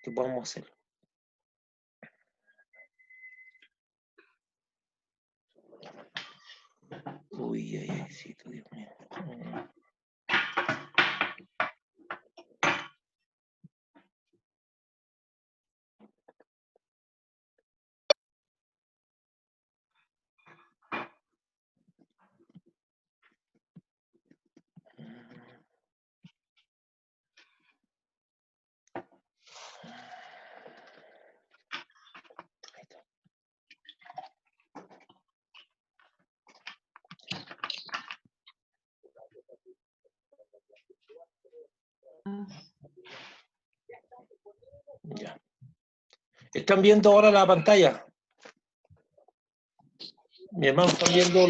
que podamos hacer. Uy, ay, ay, sí, Dios mío. Ya. ¿Están viendo ahora la pantalla? Mi hermano, ¿están viendo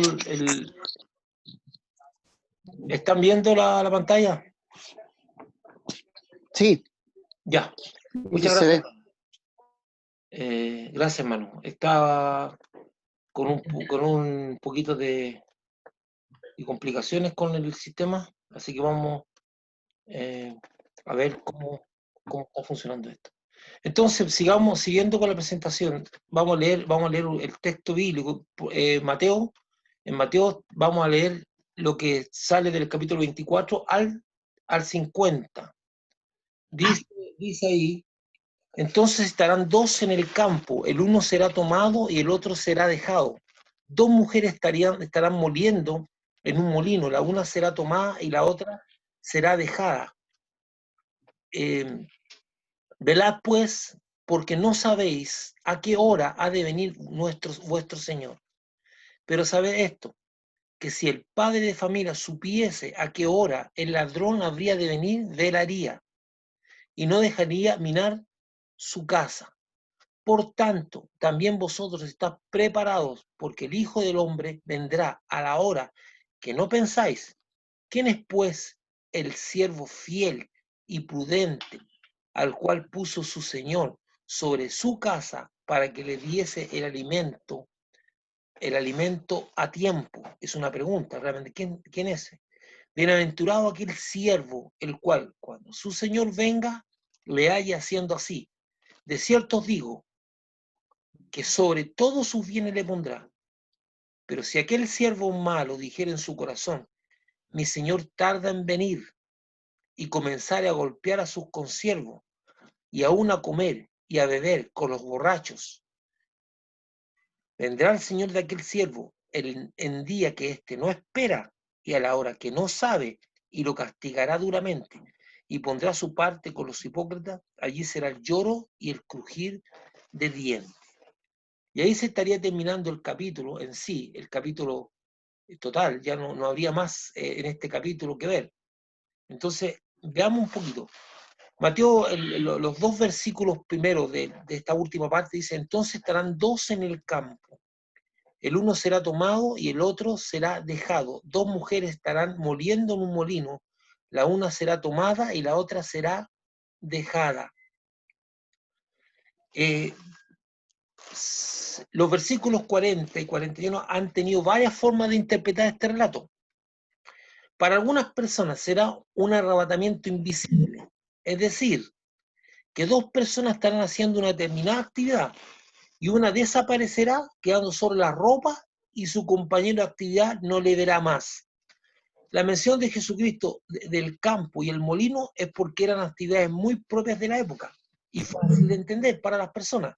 ¿están viendo la pantalla? Sí. Ya. Muchas gracias. Gracias, hermano. Estaba con un poquito de complicaciones con el sistema, así que vamos a ver cómo está funcionando esto. Entonces, sigamos siguiendo con la presentación. Vamos a leer el texto bíblico. En Mateo vamos a leer lo que sale del capítulo 24 al 50. Dice ahí: entonces estarán dos en el campo, el uno será tomado y el otro será dejado. Dos mujeres estarán moliendo en un molino, la una será tomada y la otra será dejada. Velad pues, porque no sabéis a qué hora ha de venir vuestro Señor. Pero sabed esto, que si el padre de familia supiese a qué hora el ladrón habría de venir, velaría y no dejaría minar su casa. Por tanto, también vosotros estáis preparados, porque el Hijo del Hombre vendrá a la hora que no pensáis. ¿Quién es, pues, el siervo fiel y prudente, al cual puso su Señor sobre su casa para que le diese el alimento a tiempo? Es una pregunta, realmente. ¿Quién es? Bienaventurado aquel siervo, el cual, cuando su Señor venga, le haya haciendo así. De cierto os digo, que sobre todos sus bienes le pondrá. Pero si aquel siervo malo dijera en su corazón: mi señor tarda en venir, y comenzare a golpear a sus consiervos, y aún a comer y a beber con los borrachos, vendrá el señor de aquel siervo en día que éste no espera y a la hora que no sabe, y lo castigará duramente, y pondrá su parte con los hipócritas. Allí será el lloro y el crujir de dientes. Y ahí se estaría terminando el capítulo en sí, el capítulo total. Ya no habría más en este capítulo que ver. Entonces, veamos un poquito. Mateo, los dos versículos primeros de esta última parte dice: entonces estarán dos en el campo, el uno será tomado y el otro será dejado. Dos mujeres estarán moliendo en un molino, la una será tomada y la otra será dejada. Los versículos 40 y 41 han tenido varias formas de interpretar este relato. Para algunas personas será un arrebatamiento invisible, es decir, que dos personas estarán haciendo una determinada actividad y una desaparecerá quedando solo la ropa y su compañero de actividad no le verá más. La mención de Jesucristo del campo y el molino es porque eran actividades muy propias de la época y fácil de entender para las personas.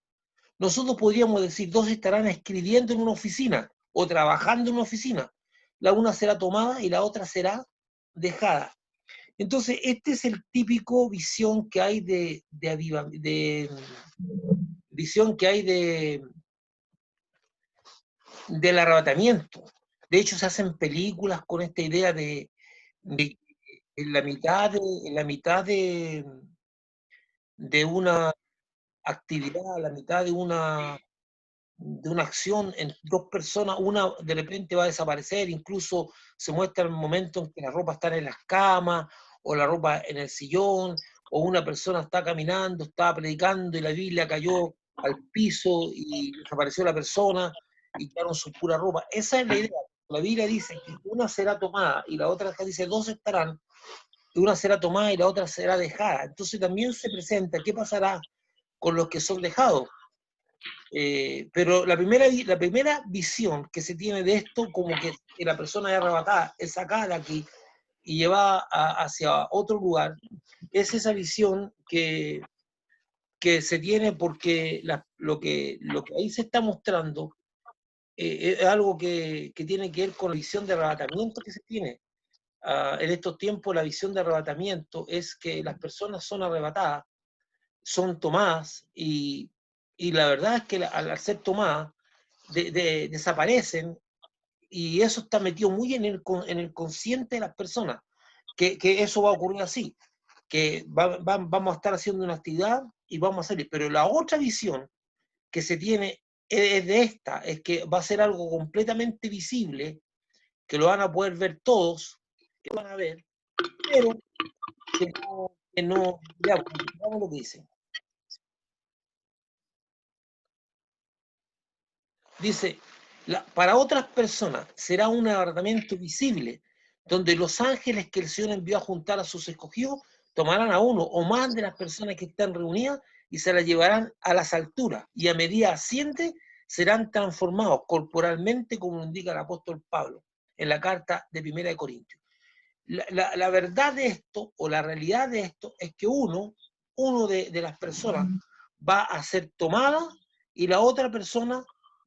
Nosotros podríamos decir: dos estarán escribiendo en una oficina o trabajando en una oficina. La una será tomada y la otra será dejada. Entonces, este es el típico visión que hay visión que hay del arrebatamiento. De hecho, se hacen películas con esta idea de en la mitad de una actividad, a la mitad de una acción en dos personas, una de repente va a desaparecer. Incluso se muestra el momento en que la ropa está en las camas, o la ropa en el sillón, o una persona está caminando, estaba predicando y la Biblia cayó al piso y desapareció la persona y quedaron su pura ropa. Esa es la idea. La Biblia dice que una será tomada y la otra dice: dos estarán, y una será tomada y la otra será dejada. Entonces también se presenta: ¿qué pasará con los que son dejados. Pero la primera visión que se tiene de esto, como que la persona es arrebatada, es sacada de aquí y llevada hacia otro lugar, es esa visión que se tiene porque lo que ahí se está mostrando es algo que tiene que ver con la visión de arrebatamiento que se tiene. En estos tiempos la visión de arrebatamiento es que las personas son arrebatadas, son tomadas y la verdad es que al ser tomadas desaparecen y eso está metido muy en el consciente de las personas, que eso va a ocurrir así, que vamos a estar haciendo una actividad y vamos a salir. Pero la otra visión que se tiene es de esta, es que va a ser algo completamente visible, que lo van a poder ver todos, que van a ver, pero ya, vamos lo que dice. Dice, para otras personas será un arrebatamiento visible, donde los ángeles que el Señor envió a juntar a sus escogidos tomarán a uno o más de las personas que están reunidas y se las llevarán a las alturas, y a medida asciende serán transformados corporalmente, como indica el apóstol Pablo en la carta de Primera de Corintios. La verdad de esto, o la realidad de esto, es que uno de las personas va a ser tomada y la otra persona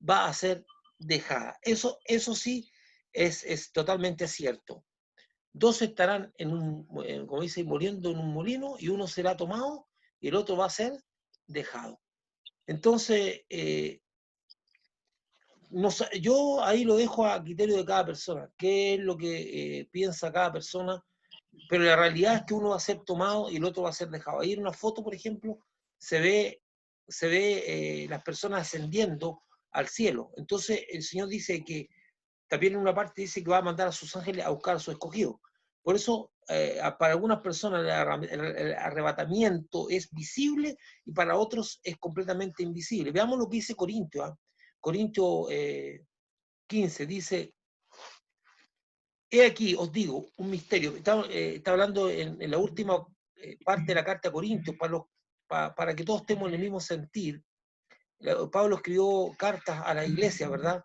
va a ser dejada. Eso sí es totalmente cierto. Dos estarán como dice, muriendo en un molino, y uno será tomado y el otro va a ser dejado. Entonces, no, yo ahí lo dejo a criterio de cada persona, qué es lo que piensa cada persona, pero la realidad es que uno va a ser tomado y el otro va a ser dejado. Ahí en una foto, por ejemplo, se ve las personas ascendiendo al cielo. Entonces el Señor dice que, también en una parte dice que va a mandar a sus ángeles a buscar a su escogido. Por eso, para algunas personas el arrebatamiento es visible y para otros es completamente invisible. Veamos lo que dice Corintios. Corintios 15 dice, he aquí, os digo, un misterio. Está hablando en la última parte de la carta a Corintios, para que todos estemos en el mismo sentir. Pablo escribió cartas a la iglesia, ¿verdad?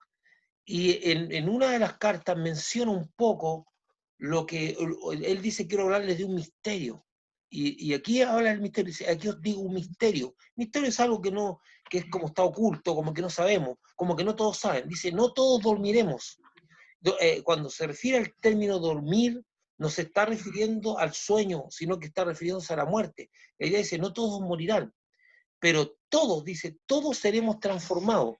Y en una de las cartas menciona un poco lo que él dice: quiero hablarles de un misterio. Y aquí habla del misterio, dice: aquí os digo un misterio. Misterio es algo que es como está oculto, como que no sabemos, como que no todos saben. Dice: no todos dormiremos. Cuando se refiere al término dormir, no se está refiriendo al sueño, sino que está refiriéndose a la muerte. La idea dice: no todos morirán, pero todos, dice, todos seremos transformados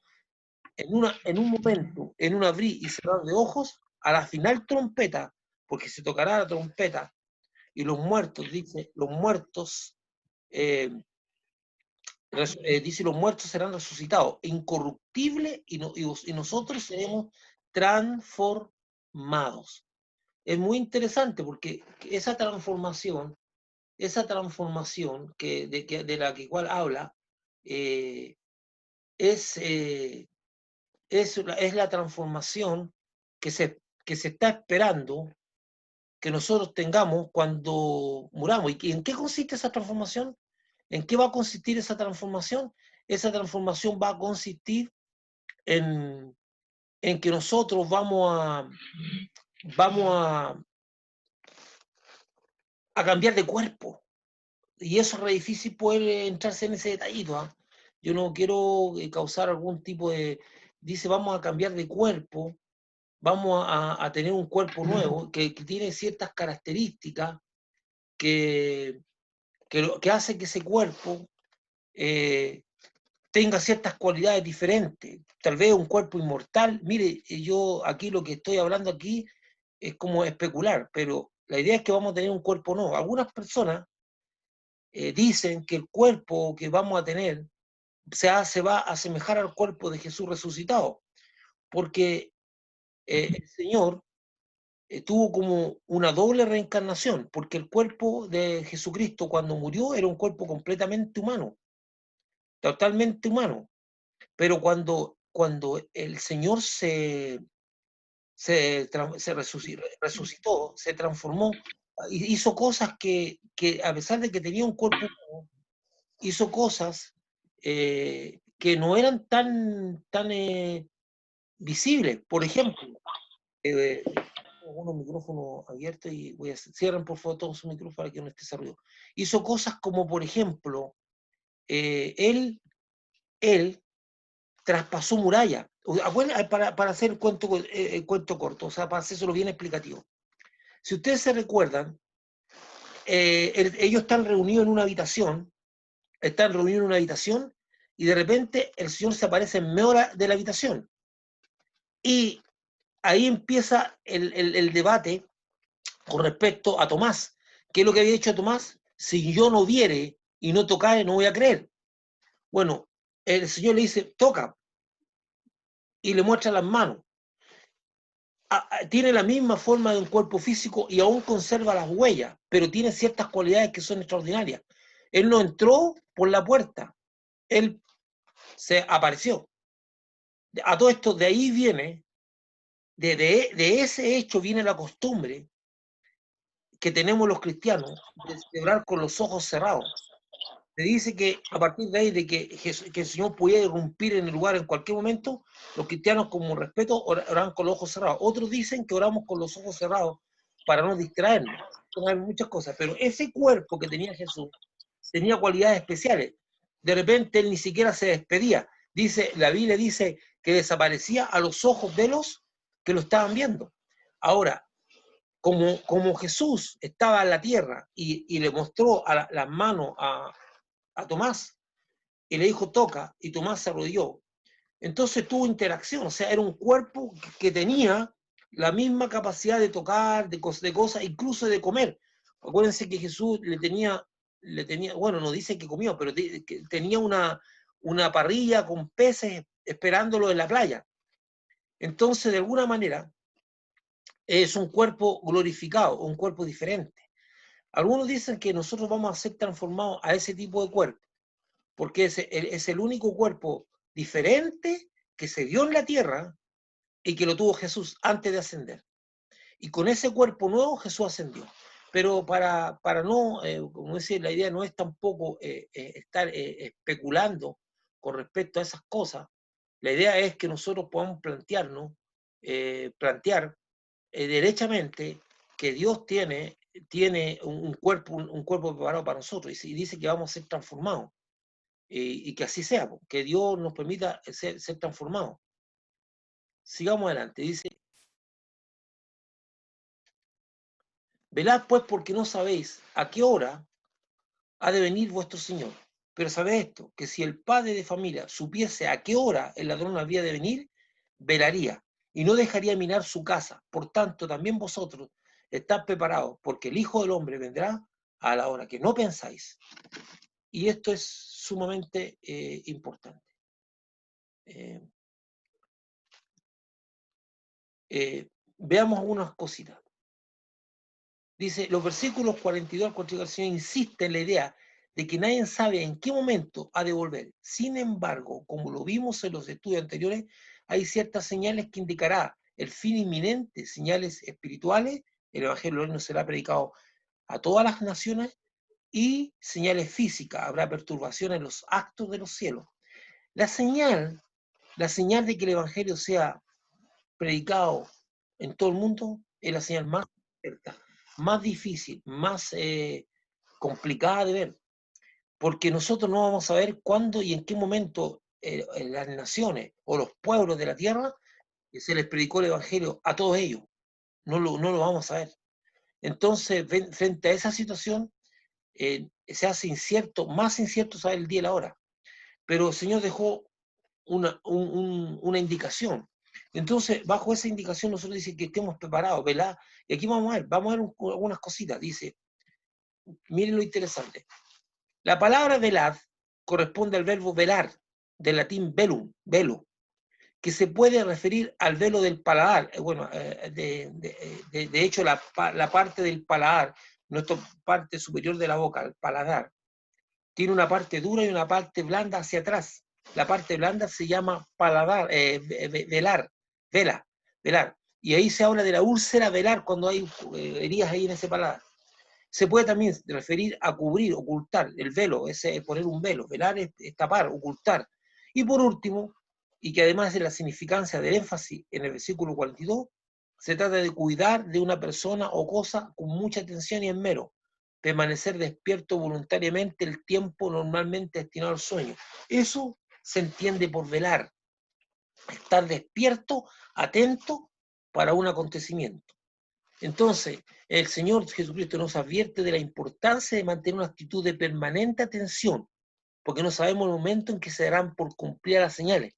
en un momento, en un abrir y cerrar de ojos, a la final trompeta, porque se tocará la trompeta, y los muertos, dice, los muertos, dice, los muertos serán resucitados, incorruptibles, y nosotros seremos transformados. Es muy interesante porque esa transformación de la que igual habla, es, eh, es la transformación que se está esperando que nosotros tengamos cuando muramos. ¿Y en qué consiste esa transformación? ¿En qué va a consistir esa transformación? Esa transformación va a consistir en, en que nosotros vamos a cambiar de cuerpo. Y eso es re difícil poder entrarse en ese detallito. ¿Eh? Yo no quiero causar algún tipo de... Dice, vamos a cambiar de cuerpo, vamos a tener un cuerpo nuevo que tiene ciertas características que hace que ese cuerpo tenga ciertas cualidades diferentes. Tal vez un cuerpo inmortal. Mire, yo aquí lo que estoy hablando aquí es como especular, pero la idea es que vamos a tener un cuerpo nuevo. Algunas personas dicen que el cuerpo que vamos a tener se va a asemejar al cuerpo de Jesús resucitado, porque el Señor tuvo como una doble reencarnación, porque el cuerpo de Jesucristo cuando murió era un cuerpo completamente humano, totalmente humano, pero cuando el Señor se resucitó, se transformó, hizo cosas que a pesar de que tenía un cuerpo humano, hizo cosas que no eran tan visibles. Por ejemplo, tengo unos micrófonos abiertos y voy a cierren por favor todos sus micrófonos para que no esté ese ruido. Hizo cosas como, por ejemplo, él traspasó muralla. Para hacer el cuento corto, o sea, para hacerlo bien explicativo. Si ustedes se recuerdan, ellos están reunidos en una habitación, y de repente el Señor se aparece en medio de la habitación. Y ahí empieza el debate con respecto a Tomás. ¿Qué es lo que había dicho Tomás? Si yo no viere y no tocare, no voy a creer. Bueno, el Señor le dice, toca, y le muestra las manos. Tiene la misma forma de un cuerpo físico y aún conserva las huellas, pero tiene ciertas cualidades que son extraordinarias. Él no entró por la puerta, él se apareció. A todo esto, de ahí viene, de ese hecho viene la costumbre que tenemos los cristianos de celebrar con los ojos cerrados. Se dice que a partir de ahí, de que el Señor pudiera irrumpir en el lugar en cualquier momento, los cristianos, como respeto, oran con los ojos cerrados. Otros dicen que oramos con los ojos cerrados para no distraernos. Hay muchas cosas, pero ese cuerpo que tenía Jesús tenía cualidades especiales. De repente él ni siquiera se despedía. La Biblia dice que desaparecía a los ojos de los que lo estaban viendo. Ahora, como Jesús estaba en la tierra y le mostró las manos a Tomás y le dijo toca, y Tomás se arrodilló, entonces tuvo interacción, o sea, era un cuerpo que tenía la misma capacidad de tocar, de cosas, incluso de comer. Acuérdense que Jesús le tenía, bueno, no dice que comió, pero que tenía una parrilla con peces esperándolo en la playa. Entonces, de alguna manera, es un cuerpo glorificado, un cuerpo diferente. Algunos dicen que nosotros vamos a ser transformados a ese tipo de cuerpo, porque es el único cuerpo diferente que se dio en la tierra y que lo tuvo Jesús antes de ascender. Y con ese cuerpo nuevo Jesús ascendió. Pero para no, como decir, la idea no es tampoco estar especulando con respecto a esas cosas. La idea es que nosotros podamos plantear derechamente que Dios tiene un cuerpo preparado para nosotros y dice que vamos a ser transformados. Y que así sea, que Dios nos permita ser transformados. Sigamos adelante, dice, velad pues porque no sabéis a qué hora ha de venir vuestro Señor. Pero sabed esto, que si el padre de familia supiese a qué hora el ladrón había de venir, velaría y no dejaría mirar su casa. Por tanto, también vosotros estad preparados, porque el Hijo del Hombre vendrá a la hora que no pensáis. Y esto es sumamente importante. Veamos algunas cositas. Dice, los versículos 42 al 44 insiste en la idea de que nadie sabe en qué momento ha de volver. Sin embargo, como lo vimos en los estudios anteriores, hay ciertas señales que indicará el fin inminente, señales espirituales, el Evangelio no será predicado a todas las naciones, y señales físicas, habrá perturbaciones en los actos de los cielos. La señal de que el Evangelio sea predicado en todo el mundo es la señal más cerca, más difícil, más complicada de ver, porque nosotros no vamos a ver cuándo y en qué momento en las naciones o los pueblos de la tierra se les predicó el Evangelio a todos ellos. No lo vamos a ver. Entonces, frente a esa situación, se hace más incierto saber el día y la hora. Pero el Señor dejó una indicación. Entonces, bajo esa indicación, nosotros dice que estemos preparados, ¿verdad? Y aquí vamos a ver algunas cositas. Dice, miren lo interesante. La palabra velad corresponde al verbo velar, del latín velum, velo, que se puede referir al velo del paladar. Bueno, de hecho, la parte del paladar, nuestra parte superior de la boca, el paladar, tiene una parte dura y una parte blanda hacia atrás. La parte blanda se llama paladar, velar. Y ahí se habla de la úlcera velar cuando hay heridas ahí en ese paladar. Se puede también referir a cubrir, ocultar, el velo, ese es poner un velo, velar es tapar, ocultar. Y por último, y que además de la significancia del énfasis en el versículo 42, se trata de cuidar de una persona o cosa con mucha atención y esmero, permanecer despierto voluntariamente el tiempo normalmente destinado al sueño. Eso se entiende por velar, estar despierto, atento para un acontecimiento. Entonces, el Señor Jesucristo nos advierte de la importancia de mantener una actitud de permanente atención, porque no sabemos el momento en que se darán por cumplir las señales,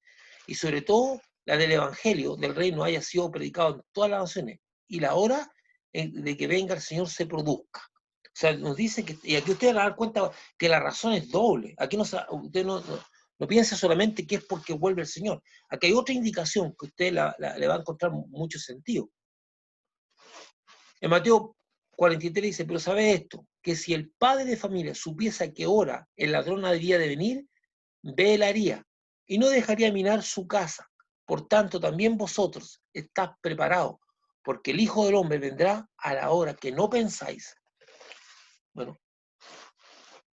y sobre todo la del Evangelio del Reino haya sido predicado en todas las naciones, y la hora de que venga el Señor se produzca. O sea, nos dice que, y aquí ustedes van a dar cuenta que la razón es doble. Aquí usted no piensa solamente que es porque vuelve el Señor. Aquí hay otra indicación que usted le va a encontrar mucho sentido. En Mateo 43 dice, pero ¿sabe esto? Que si el padre de familia supiese a qué hora el ladrón habría de venir, velaría y no dejaría minar su casa. Por tanto, también vosotros estáis preparados, porque el Hijo del Hombre vendrá a la hora que no pensáis. Bueno,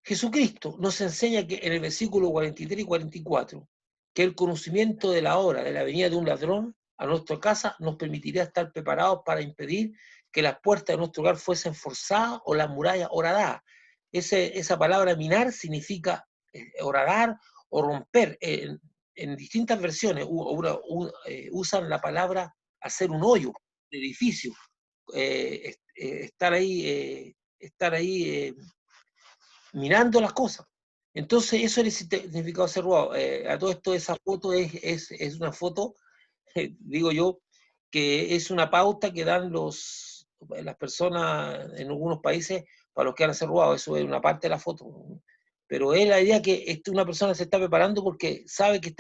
Jesucristo nos enseña que en el versículo 43 y 44, que el conocimiento de la hora de la venida de un ladrón a nuestra casa nos permitiría estar preparados para impedir que las puertas de nuestro hogar fuesen forzadas o las murallas horadadas. Esa palabra minar significa horadar o romper. En distintas versiones usan la palabra hacer un hoyo de edificio, estar ahí mirando las cosas. Entonces, eso es el significado de ser robado. A todo esto, esa foto es una foto, digo yo, que es una pauta que dan las personas en algunos países para los que van a ser robados. Eso es una parte de la foto. Pero es la idea que una persona se está preparando porque sabe que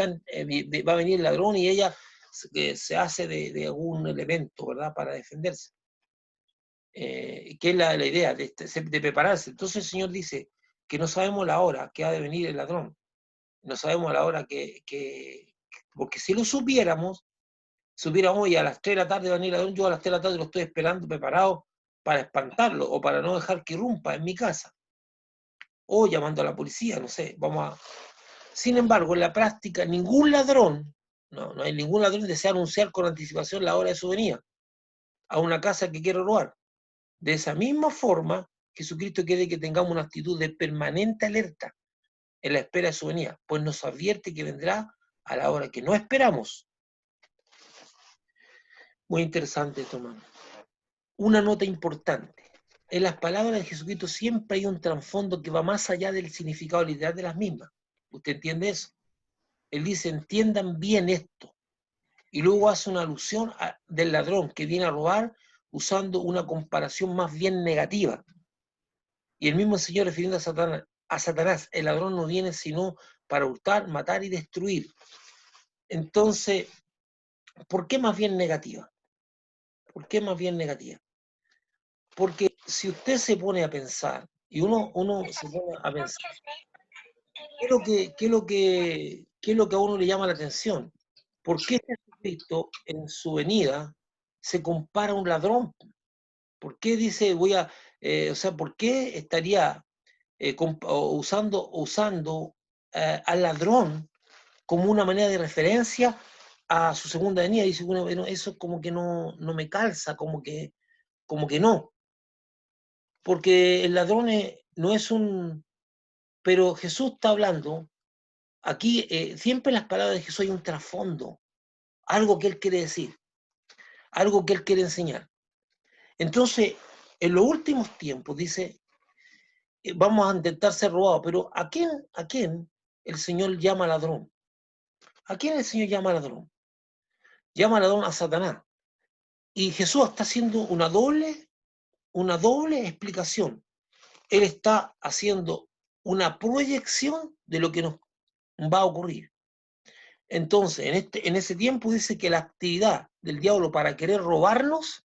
va a venir el ladrón y ella se hace de algún elemento, ¿verdad?, para defenderse. Que es la idea de prepararse. Entonces el Señor dice que no sabemos la hora que ha de venir el ladrón, no sabemos la hora porque si lo supiéramos hoy a las 3 de la tarde va a venir el ladrón, yo a las 3 de la tarde lo estoy esperando preparado para espantarlo o para no dejar que irrumpa en mi casa, o llamando a la policía, no sé, Sin embargo, en la práctica, ningún ladrón, no hay ningún ladrón que desea anunciar con anticipación la hora de su venida a una casa que quiere robar. De esa misma forma, Jesucristo quiere que tengamos una actitud de permanente alerta en la espera de su venida, pues nos advierte que vendrá a la hora que no esperamos. Muy interesante esto, hermano. Una nota importante. En las palabras de Jesucristo siempre hay un trasfondo que va más allá del significado literal de las mismas. ¿Usted entiende eso? Él dice, entiendan bien esto. Y luego hace una alusión del ladrón que viene a robar usando una comparación más bien negativa. Y el mismo Señor refiriendo a Satanás, el ladrón no viene sino para hurtar, matar y destruir. Entonces, ¿por qué más bien negativa? ¿Por qué más bien negativa? Porque si usted se pone a pensar, y uno se pone a pensar, ¿qué es lo que a uno le llama la atención? ¿Por qué Jesucristo en su venida se compara a un ladrón? ¿Por qué dice por qué estaría usando al ladrón como una manera de referencia a su segunda venida? Dice, bueno, eso como que no me calza, como que no. Porque el ladrón no es un... Pero Jesús está hablando, aquí siempre en las palabras de Jesús hay un trasfondo, algo que Él quiere decir, algo que Él quiere enseñar. Entonces, en los últimos tiempos, dice, vamos a intentar ser robados, pero ¿a quién el Señor llama ladrón? ¿A quién el Señor llama ladrón? Llama ladrón a Satanás. Y Jesús está haciendo una doble explicación. Él está haciendo una proyección de lo que nos va a ocurrir. Entonces, en ese tiempo dice que la actividad del diablo para querer robarnos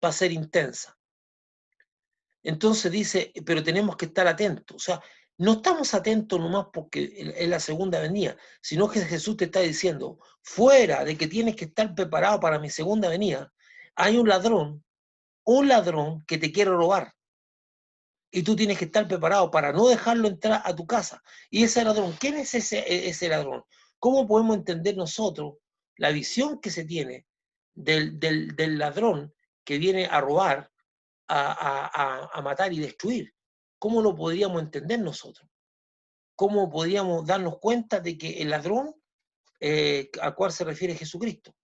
va a ser intensa. Entonces dice, pero tenemos que estar atentos. O sea, no estamos atentos nomás porque es la segunda venida, sino que Jesús te está diciendo, fuera de que tienes que estar preparado para mi segunda venida, hay un ladrón que te quiere robar. Y tú tienes que estar preparado para no dejarlo entrar a tu casa. Y ese ladrón, ¿quién es ese ladrón? ¿Cómo podemos entender nosotros la visión que se tiene del ladrón que viene a robar, a matar y destruir? ¿Cómo lo podríamos entender nosotros? ¿Cómo podríamos darnos cuenta de que el ladrón al cual se refiere Jesucristo?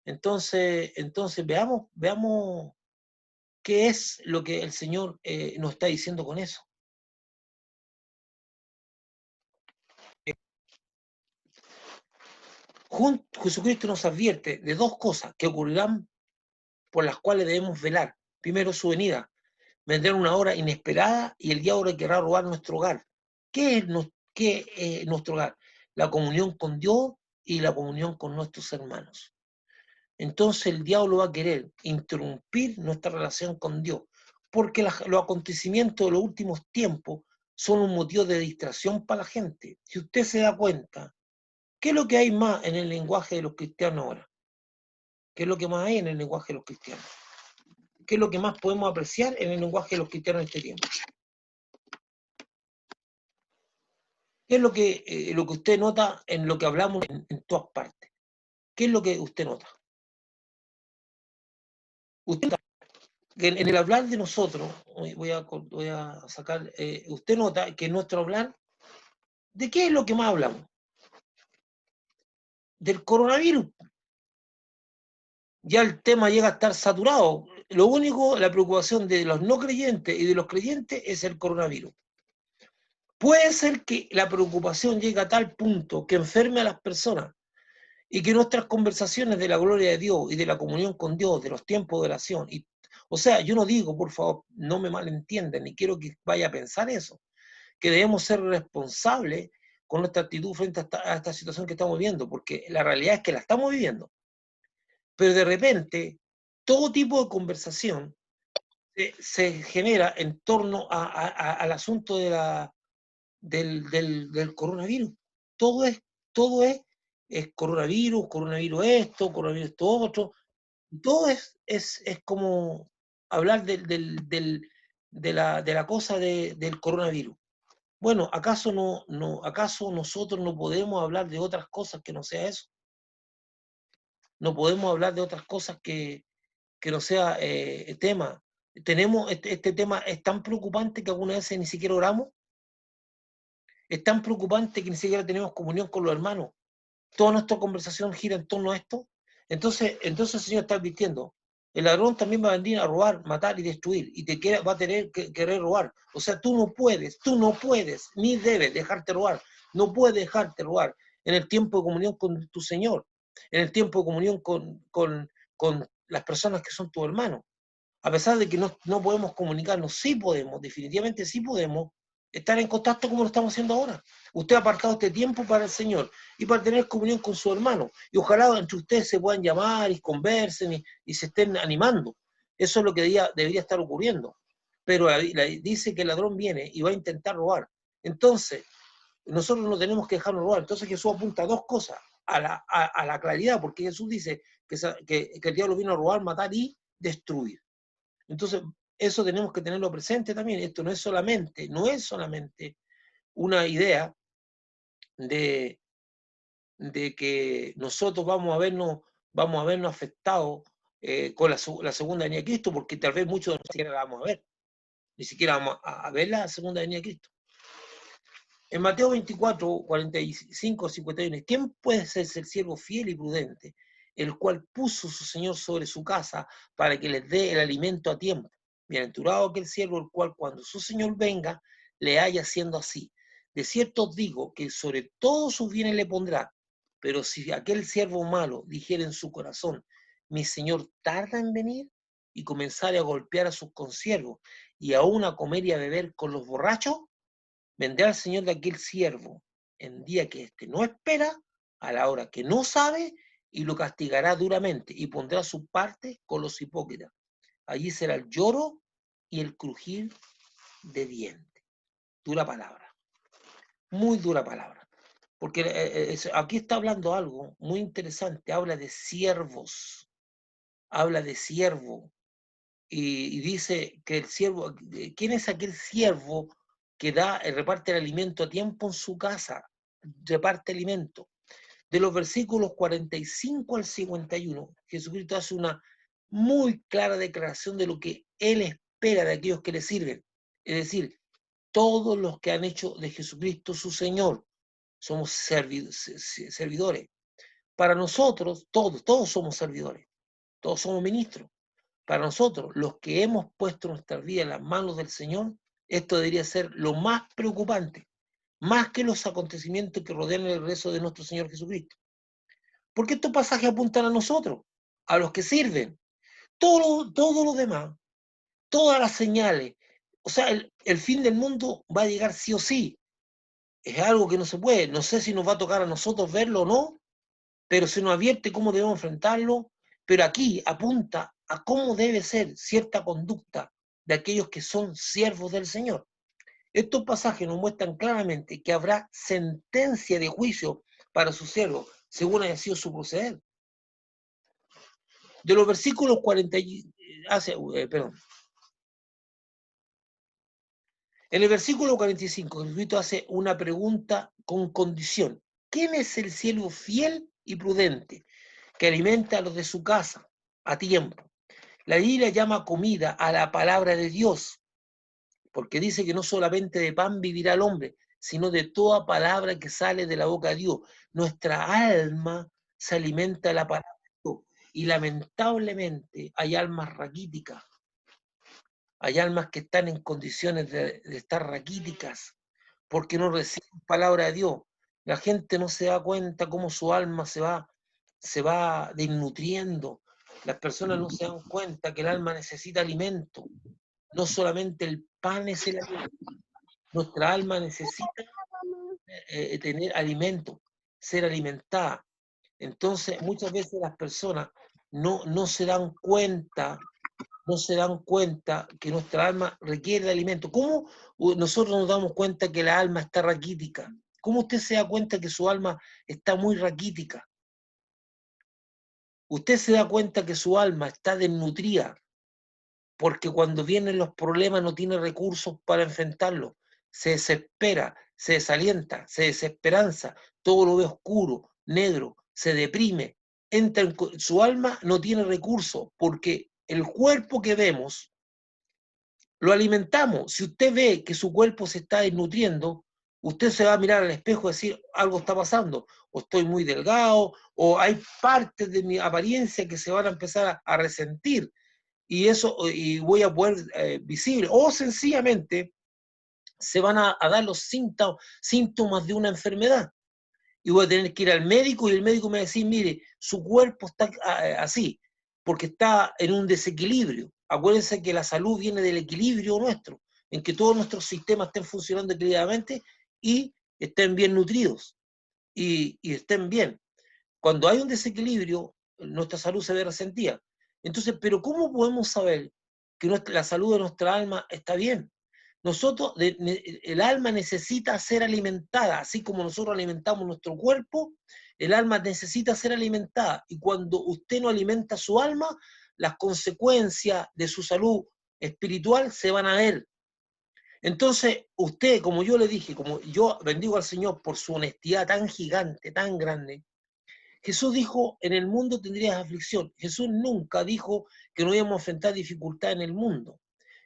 Entonces veamos qué es lo que el Señor nos está diciendo con eso. Jesucristo nos advierte de dos cosas que ocurrirán por las cuales debemos velar. Primero, su venida. Vendrá una hora inesperada y el diablo querrá robar nuestro hogar. ¿Qué es nuestro hogar? La comunión con Dios y la comunión con nuestros hermanos. Entonces el diablo va a querer interrumpir nuestra relación con Dios, porque los acontecimientos de los últimos tiempos son un motivo de distracción para la gente. Si usted se da cuenta, ¿qué es lo que hay más en el lenguaje de los cristianos ahora? ¿Qué es lo que más hay en el lenguaje de los cristianos? ¿Qué es lo que más podemos apreciar en el lenguaje de los cristianos en este tiempo? ¿Qué es lo que usted nota en lo que hablamos en todas partes? ¿Qué es lo que usted nota? Usted nota que en el hablar de nosotros, voy a sacar, usted nota que en nuestro hablar, ¿de qué es lo que más hablamos? Del coronavirus. Ya el tema llega a estar saturado. Lo único, la preocupación de los no creyentes y de los creyentes es el coronavirus. Puede ser que la preocupación llegue a tal punto que enferme a las personas y que nuestras conversaciones de la gloria de Dios y de la comunión con Dios, de los tiempos de oración, o sea, yo no digo, por favor, no me malentiendan, ni quiero que vaya a pensar eso, que debemos ser responsables con nuestra actitud frente a esta situación que estamos viviendo, porque la realidad es que la estamos viviendo, pero de repente todo tipo de conversación se genera en torno al asunto del coronavirus. Todo es, todo es coronavirus esto, coronavirus esto otro. Todo es como hablar de la cosa del coronavirus. Bueno, ¿acaso nosotros no podemos hablar de otras cosas que no sea eso? No podemos hablar de otras cosas que no sea tema. Este tema es tan preocupante que algunas veces ni siquiera oramos, es tan preocupante que ni siquiera tenemos comunión con los hermanos. Toda nuestra conversación gira en torno a esto. Entonces el Señor está advirtiendo, el ladrón también va a venir a robar, matar y destruir, y va a tener que querer robar. O sea, tú no puedes, ni debes dejarte robar, no puedes dejarte robar en el tiempo de comunión con tu Señor, en el tiempo de comunión con las personas que son tus hermanos. A pesar de que no podemos comunicarnos, sí podemos, definitivamente sí podemos estar en contacto como lo estamos haciendo ahora. Usted ha apartado este tiempo para el Señor y para tener comunión con su hermano. Y ojalá entre ustedes se puedan llamar y conversen y se estén animando. Eso es lo que debería estar ocurriendo. Pero dice que el ladrón viene y va a intentar robar. Entonces, nosotros no tenemos que dejarnos robar. Entonces Jesús apunta a dos cosas, a la claridad, porque Jesús dice que el diablo vino a robar, matar y destruir. Entonces, eso tenemos que tenerlo presente también. Esto no es solamente una idea de, de que nosotros vamos a vernos afectados con la segunda venida de Cristo, porque tal vez muchos de nosotros ni siquiera la vamos a ver, ni siquiera vamos a ver la segunda venida de Cristo. En Mateo 24, 45, 51, ¿quién puede ser el siervo fiel y prudente, el cual puso su Señor sobre su casa para que les dé el alimento a tiempo? Bienaventurado aquel siervo, el cual cuando su Señor venga, le haya haciendo así. De cierto os digo que sobre todos sus bienes le pondrá, pero si aquel siervo malo dijera en su corazón, mi Señor tarda en venir, y comenzare a golpear a sus consiervos, y aún a comer y a beber con los borrachos, vendrá el Señor de aquel siervo en día que éste no espera, a la hora que no sabe, y lo castigará duramente, y pondrá su parte con los hipócritas. Allí será el lloro y el crujir de dientes. Dura palabra, muy dura palabra. Porque aquí está hablando algo muy interesante, habla de siervos, habla de siervo. y dice que el siervo, ¿quién es aquel siervo que reparte el alimento a tiempo en su casa? Reparte alimento. De los versículos 45 al 51, Jesucristo hace una muy clara declaración de lo que Él espera de aquellos que le sirven. Es decir, todos los que han hecho de Jesucristo su Señor, somos servidores. Para nosotros, todos somos servidores, todos somos ministros. Para nosotros, los que hemos puesto nuestra vida en las manos del Señor, esto debería ser lo más preocupante, más que los acontecimientos que rodean el regreso de nuestro Señor Jesucristo. Porque estos pasajes apuntan a nosotros, a los que sirven. Todo lo demás, todas las señales, o sea, el fin del mundo va a llegar sí o sí. Es algo que no se puede. No sé si nos va a tocar a nosotros verlo o no, pero se nos advierte cómo debemos enfrentarlo. Pero aquí apunta a cómo debe ser cierta conducta de aquellos que son siervos del Señor. Estos pasajes nos muestran claramente que habrá sentencia de juicio para sus siervos, según haya sido su proceder. De los versículos 40, perdón. En el versículo 45, Jesucristo hace una pregunta con condición. ¿Quién es el siervo fiel y prudente que alimenta a los de su casa a tiempo? La Biblia llama comida a la palabra de Dios, porque dice que no solamente de pan vivirá el hombre, sino de toda palabra que sale de la boca de Dios. Nuestra alma se alimenta de la palabra de Dios. Y lamentablemente hay almas raquíticas, hay almas que están en condiciones de estar raquíticas porque no reciben palabra de Dios. La gente no se da cuenta cómo su alma se va desnutriendo. Las personas no se dan cuenta que el alma necesita alimento. No solamente el pan es el alimento. Nuestra alma necesita tener alimento, ser alimentada. Entonces, muchas veces las personas no se dan cuenta, no se dan cuenta que nuestra alma requiere de alimento. ¿Cómo nosotros nos damos cuenta que la alma está raquítica? ¿Cómo usted se da cuenta que su alma está muy raquítica? Usted se da cuenta que su alma está desnutrida porque cuando vienen los problemas no tiene recursos para enfrentarlos. Se desespera, se desalienta, se desesperanza, todo lo ve oscuro, negro, se deprime. Su alma no tiene recursos porque el cuerpo que vemos lo alimentamos. Si usted ve que su cuerpo se está desnutriendo, usted se va a mirar al espejo y decir, algo está pasando, o estoy muy delgado, o hay partes de mi apariencia que se van a empezar a resentir, y eso, y voy a poder visible, o sencillamente se van a dar los síntomas de una enfermedad, y voy a tener que ir al médico, y el médico me va a decir, mire, su cuerpo está así, porque está en un desequilibrio. Acuérdense que la salud viene del equilibrio nuestro, en que todos nuestros sistemas estén funcionando equilibradamente y estén bien nutridos y estén bien. Cuando hay un desequilibrio, nuestra salud se ve resentida. Entonces, pero ¿cómo podemos saber que la salud de nuestra alma está bien? El alma necesita ser alimentada, así como nosotros alimentamos nuestro cuerpo, el alma necesita ser alimentada. Y cuando usted no alimenta su alma, las consecuencias de su salud espiritual se van a ver. Entonces, usted, como yo le dije, como yo bendigo al Señor por su honestidad tan gigante, tan grande, Jesús dijo, en el mundo tendrías aflicción. Jesús nunca dijo que no íbamos a enfrentar dificultades en el mundo,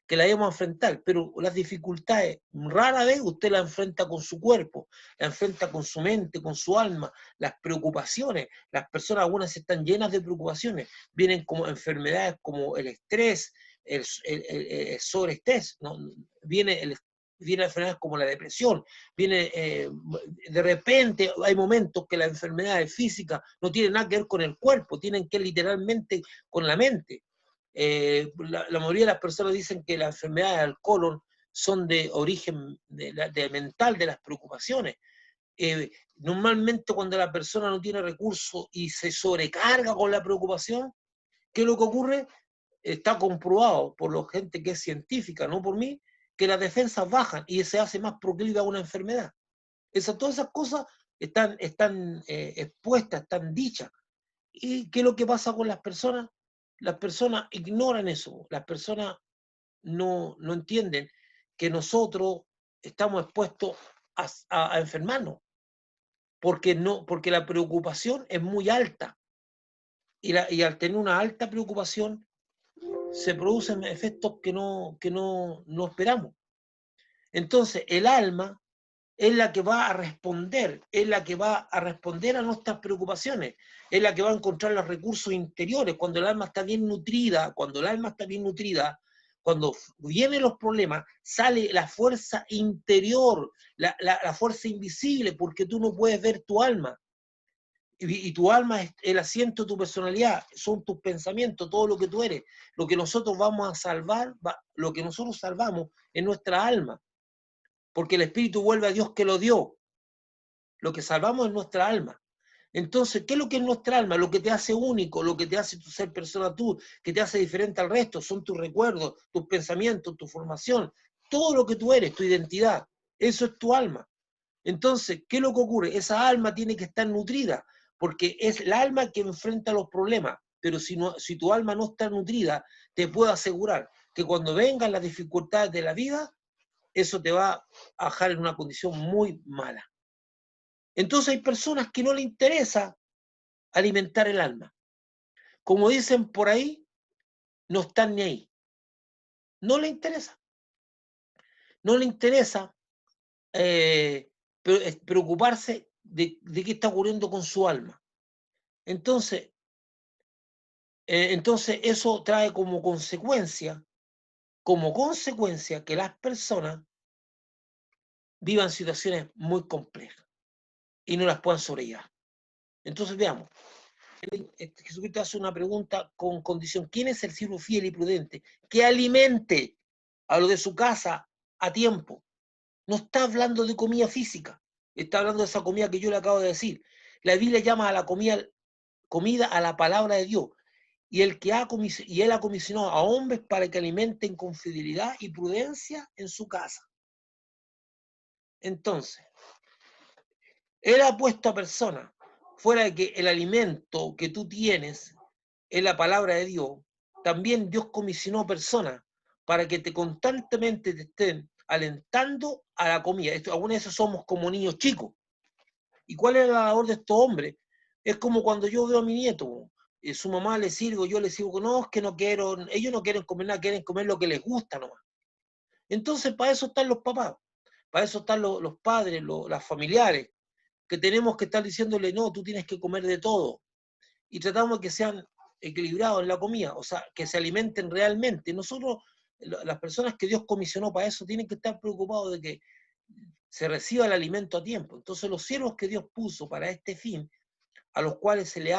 que la íbamos a enfrentar, pero las dificultades rara vez usted la enfrenta con su cuerpo, la enfrenta con su mente, con su alma, las preocupaciones. Las personas algunas están llenas de preocupaciones, vienen como enfermedades como el estrés, el sobreestrés, ¿no? Viene enfermedades como la depresión, de repente hay momentos que las enfermedades físicas no tienen nada que ver con el cuerpo, tienen que literalmente con la mente. La mayoría de las personas dicen que las enfermedades del colon son de origen mental, de las preocupaciones. Normalmente cuando la persona no tiene recursos y se sobrecarga con la preocupación, ¿qué es lo que ocurre? Está comprobado por la gente que es científica, no por mí, que las defensas bajan y se hace más proclive a una enfermedad. Todas esas cosas están expuestas, están dichas. ¿Y qué es lo que pasa con las personas? las personas ignoran eso, las personas no entienden que nosotros estamos expuestos a enfermarnos, porque la preocupación es muy alta, y al tener una alta preocupación se producen efectos que no esperamos. Entonces, el alma es la que va a responder, es la que va a responder a nuestras preocupaciones, es la que va a encontrar los recursos interiores. Cuando el alma está bien nutrida, cuando vienen los problemas, sale la fuerza interior, la fuerza invisible, porque tú no puedes ver tu alma. Y tu alma es el asiento de tu personalidad, son tus pensamientos, todo lo que tú eres. Lo que nosotros vamos a salvar, lo que nosotros salvamos es nuestra alma, porque el espíritu vuelve a Dios que lo dio. Lo que salvamos es nuestra alma. Entonces, ¿qué es lo que es nuestra alma? Lo que te hace único, lo que te hace tu ser persona tú, que te hace diferente al resto, son tus recuerdos, tus pensamientos, tu formación, todo lo que tú eres, tu identidad. Eso es tu alma. Entonces, ¿qué es lo que ocurre? Esa alma tiene que estar nutrida, porque es la alma que enfrenta los problemas. Pero si tu alma no está nutrida, te puedo asegurar que cuando vengan las dificultades de la vida, eso te va a dejar en una condición muy mala. Entonces hay personas que no les interesa alimentar el alma. Como dicen por ahí, no están ni ahí. No les interesa. No les interesa preocuparse de qué está ocurriendo con su alma. Entonces eso trae como consecuencia que las personas vivan situaciones muy complejas y no las puedan sobrellevar. Entonces veamos. Jesucristo hace una pregunta con condición: ¿quién es el siervo fiel y prudente que alimente a lo de su casa a tiempo? No está hablando de comida física, está hablando de esa comida que yo le acabo de decir. La Biblia llama a la comida a la palabra de Dios, y él ha comisionado a hombres para que alimenten con fidelidad y prudencia en su casa. Entonces, él ha puesto a personas, fuera de que el alimento que tú tienes es la palabra de Dios, también Dios comisionó personas para que constantemente te estén alentando a la comida. Algunas veces somos como niños chicos. ¿Y cuál es la labor de estos hombres? Es como cuando yo veo a mi nieto, su mamá le sirvo, yo le sirvo, no, es que no quiero, ellos no quieren comer nada, quieren comer lo que les gusta nomás. Entonces, para eso están los papás, para eso están los padres, las familiares, que tenemos que estar diciéndole, no, tú tienes que comer de todo. Y tratamos de que sean equilibrados en la comida, o sea, que se alimenten realmente. Nosotros, las personas que Dios comisionó para eso, tienen que estar preocupados de que se reciba el alimento a tiempo. Entonces, los siervos que Dios puso para este fin, a los cuales se le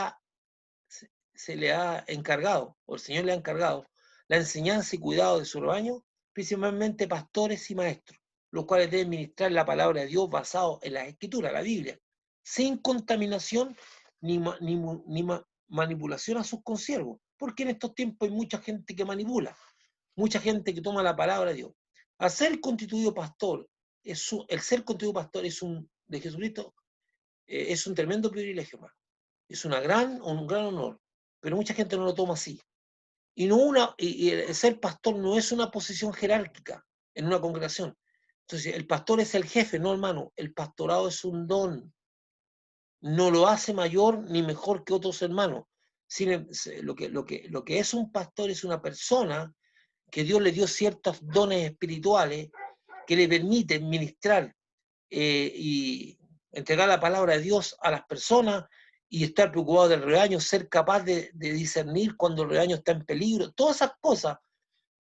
ha encargado, o el Señor le ha encargado, la enseñanza y cuidado de su rebaño, principalmente pastores y maestros, los cuales deben ministrar la palabra de Dios basado en la Escritura, la Biblia, sin contaminación ni manipulación a sus consiervos, porque en estos tiempos hay mucha gente que manipula, mucha gente que toma la palabra de Dios. Al ser constituido pastor, el ser constituido pastor de Jesucristo es un tremendo privilegio, hermano. Es un gran honor, pero mucha gente no lo toma así. Y el ser pastor no es una posición jerárquica en una congregación. Entonces, el pastor es el jefe, no, hermano. El pastorado es un don. No lo hace mayor ni mejor que otros hermanos. Lo que es un pastor es una persona que Dios le dio ciertos dones espirituales que le permiten ministrar y entregar la palabra de Dios a las personas y estar preocupado del rebaño, ser capaz de discernir cuando el rebaño está en peligro. Todas esas cosas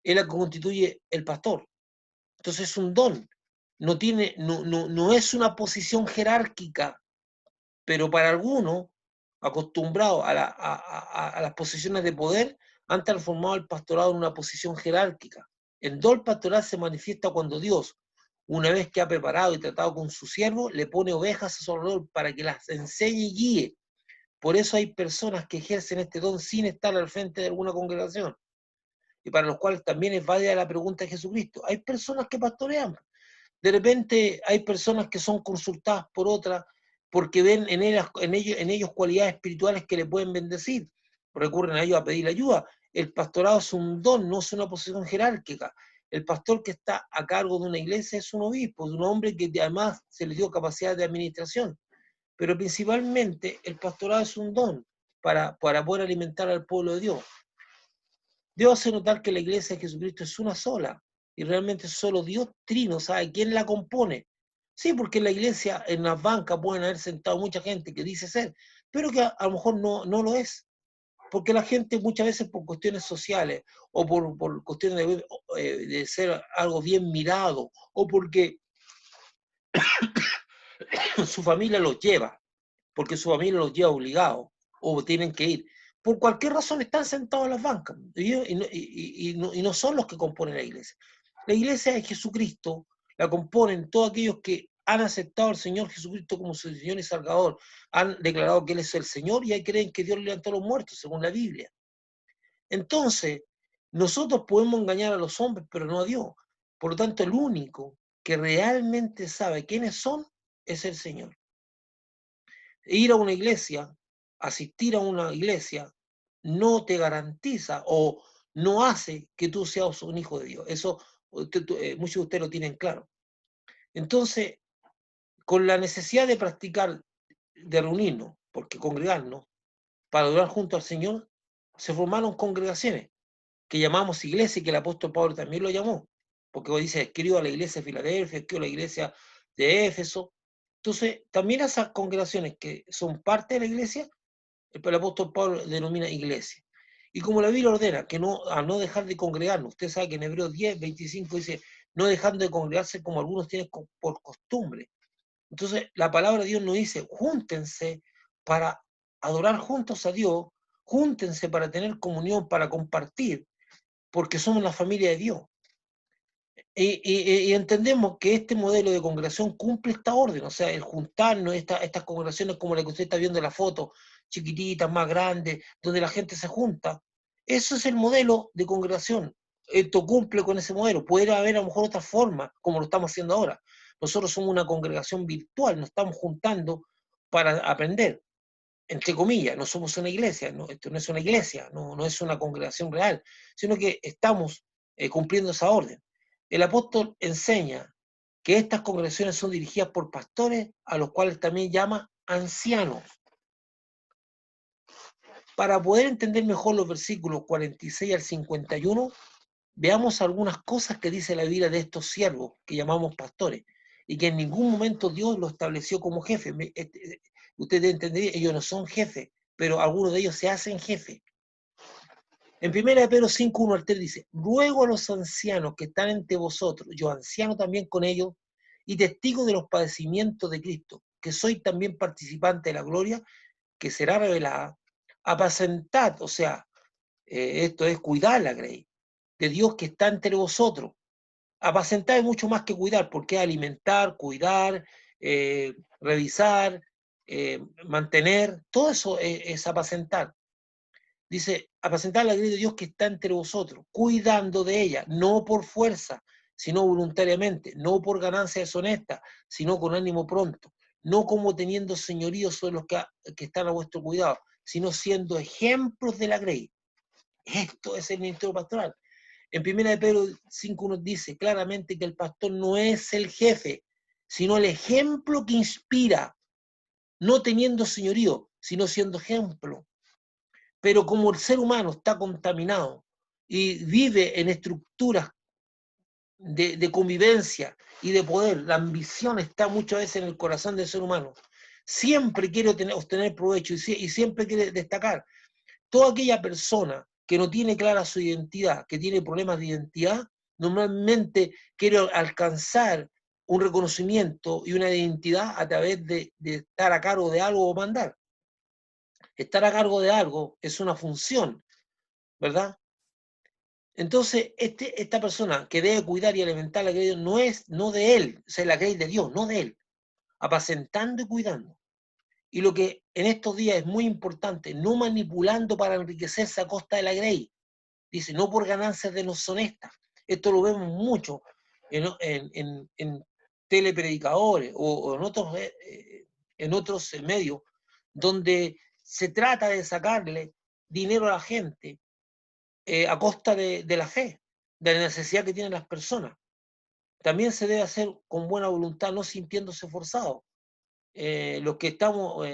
es la que constituye el pastor. Entonces es un don. No es una posición jerárquica, pero para algunos, acostumbrados a las posiciones de poder, han transformado el pastorado en una posición jerárquica. El don pastoral se manifiesta cuando Dios, una vez que ha preparado y tratado con su siervo, le pone ovejas a su alrededor para que las enseñe y guíe. Por eso hay personas que ejercen este don sin estar al frente de alguna congregación, y para los cuales también es válida la pregunta de Jesucristo. Hay personas que pastorean. De repente hay personas que son consultadas por otras porque ven en ellos cualidades espirituales que le pueden bendecir. Recurren a ellos a pedir ayuda. el pastorado es un don, no es una posición jerárquica. El pastor que está a cargo de una iglesia es un obispo, es un hombre que además se le dio capacidad de administración. Pero principalmente el pastorado es un don para poder alimentar al pueblo de Dios. Dios hace notar que la iglesia de Jesucristo es una sola, y realmente solo Dios trino sabe quién la compone. Sí, porque en la iglesia, en las bancas pueden haber sentado mucha gente que dice ser, pero que a lo mejor no lo es. Porque la gente muchas veces por cuestiones sociales o por cuestiones de ser algo bien mirado o porque su familia los lleva, porque su familia los lleva obligados o tienen que ir. Por cualquier razón están sentados en las bancas y no son los que componen la iglesia. La iglesia de Jesucristo la componen todos aquellos que han aceptado al Señor Jesucristo como su Señor y Salvador, han declarado que Él es el Señor y ahí creen que Dios levantó a los muertos, según la Biblia. Entonces, nosotros podemos engañar a los hombres, pero no a Dios. Por lo tanto, el único que realmente sabe quiénes son es el Señor. Ir a una iglesia, asistir a una iglesia, no te garantiza o no hace que tú seas un hijo de Dios. Eso muchos de ustedes lo tienen claro. Entonces, con la necesidad de practicar, de reunirnos, porque congregarnos, para adorar junto al Señor, se formaron congregaciones que llamamos iglesia y que el apóstol Pablo también lo llamó, porque dice, escribo a la iglesia de Filadelfia, escribo a la iglesia de Éfeso. Entonces, también esas congregaciones que son parte de la iglesia, el apóstol Pablo denomina iglesia. Y como la Biblia ordena que a no dejar de congregarnos, usted sabe que en Hebreos 10, 25 dice, no dejando de congregarse como algunos tienen por costumbre. Entonces, la palabra de Dios nos dice, júntense para adorar juntos a Dios, júntense para tener comunión, para compartir, porque somos la familia de Dios. Y entendemos que este modelo de congregación cumple esta orden, o sea, el juntarnos, estas congregaciones como la que usted está viendo en la foto, chiquititas, más grandes, donde la gente se junta, eso es el modelo de congregación. Esto cumple con ese modelo. Puede haber a lo mejor otra forma, como lo estamos haciendo ahora. Nosotros somos una congregación virtual, nos estamos juntando para aprender, entre comillas, no somos una iglesia, no, esto no es una iglesia, no es una congregación real, sino que estamos cumpliendo esa orden. El apóstol enseña que estas congregaciones son dirigidas por pastores, a los cuales también llama ancianos. Para poder entender mejor los versículos 46 al 51, veamos algunas cosas que dice la Biblia de estos siervos que llamamos pastores, y que en ningún momento Dios los estableció como jefe. Ustedes entenderían, ellos no son jefes, pero algunos de ellos se hacen jefes. En 1 Pedro 5, 1 al 3 dice, ruego a los ancianos que están entre vosotros, yo anciano también con ellos, y testigo de los padecimientos de Cristo, que soy también participante de la gloria que será revelada, apacentad, o sea, esto es cuidar la grey de Dios que está entre vosotros. Apacentar es mucho más que cuidar, porque es alimentar, cuidar, revisar, mantener, todo eso es apacentar. Dice, apacentar la grey de Dios que está entre vosotros, cuidando de ella, no por fuerza, sino voluntariamente, no por ganancia deshonesta, sino con ánimo pronto, no como teniendo señorío sobre los que están a vuestro cuidado, sino siendo ejemplos de la grey. Esto es el ministerio pastoral. En 1 Pedro 5 dice claramente que el pastor no es el jefe, sino el ejemplo que inspira, no teniendo señorío, sino siendo ejemplo. Pero como el ser humano está contaminado y vive en estructuras de convivencia y de poder, la ambición está muchas veces en el corazón del ser humano. Siempre quiere obtener provecho y siempre quiere destacar. Toda aquella persona que no tiene clara su identidad, que tiene problemas de identidad, normalmente quiere alcanzar un reconocimiento y una identidad a través de estar a cargo de algo o mandar. Estar a cargo de algo es una función, ¿verdad? Entonces, esta persona que debe cuidar y alimentar la grey no de él, o sea, la grey de Dios, no de él, apacentando y cuidando. Y lo que en estos días es muy importante, no manipulando para enriquecerse a costa de la grey. Dice, no por ganancias deshonestas. Esto lo vemos mucho en telepredicadores o en otros medios, donde se trata de sacarle dinero a la gente a costa de la fe, de la necesidad que tienen las personas. También se debe hacer con buena voluntad, no sintiéndose forzado. Los que estamos,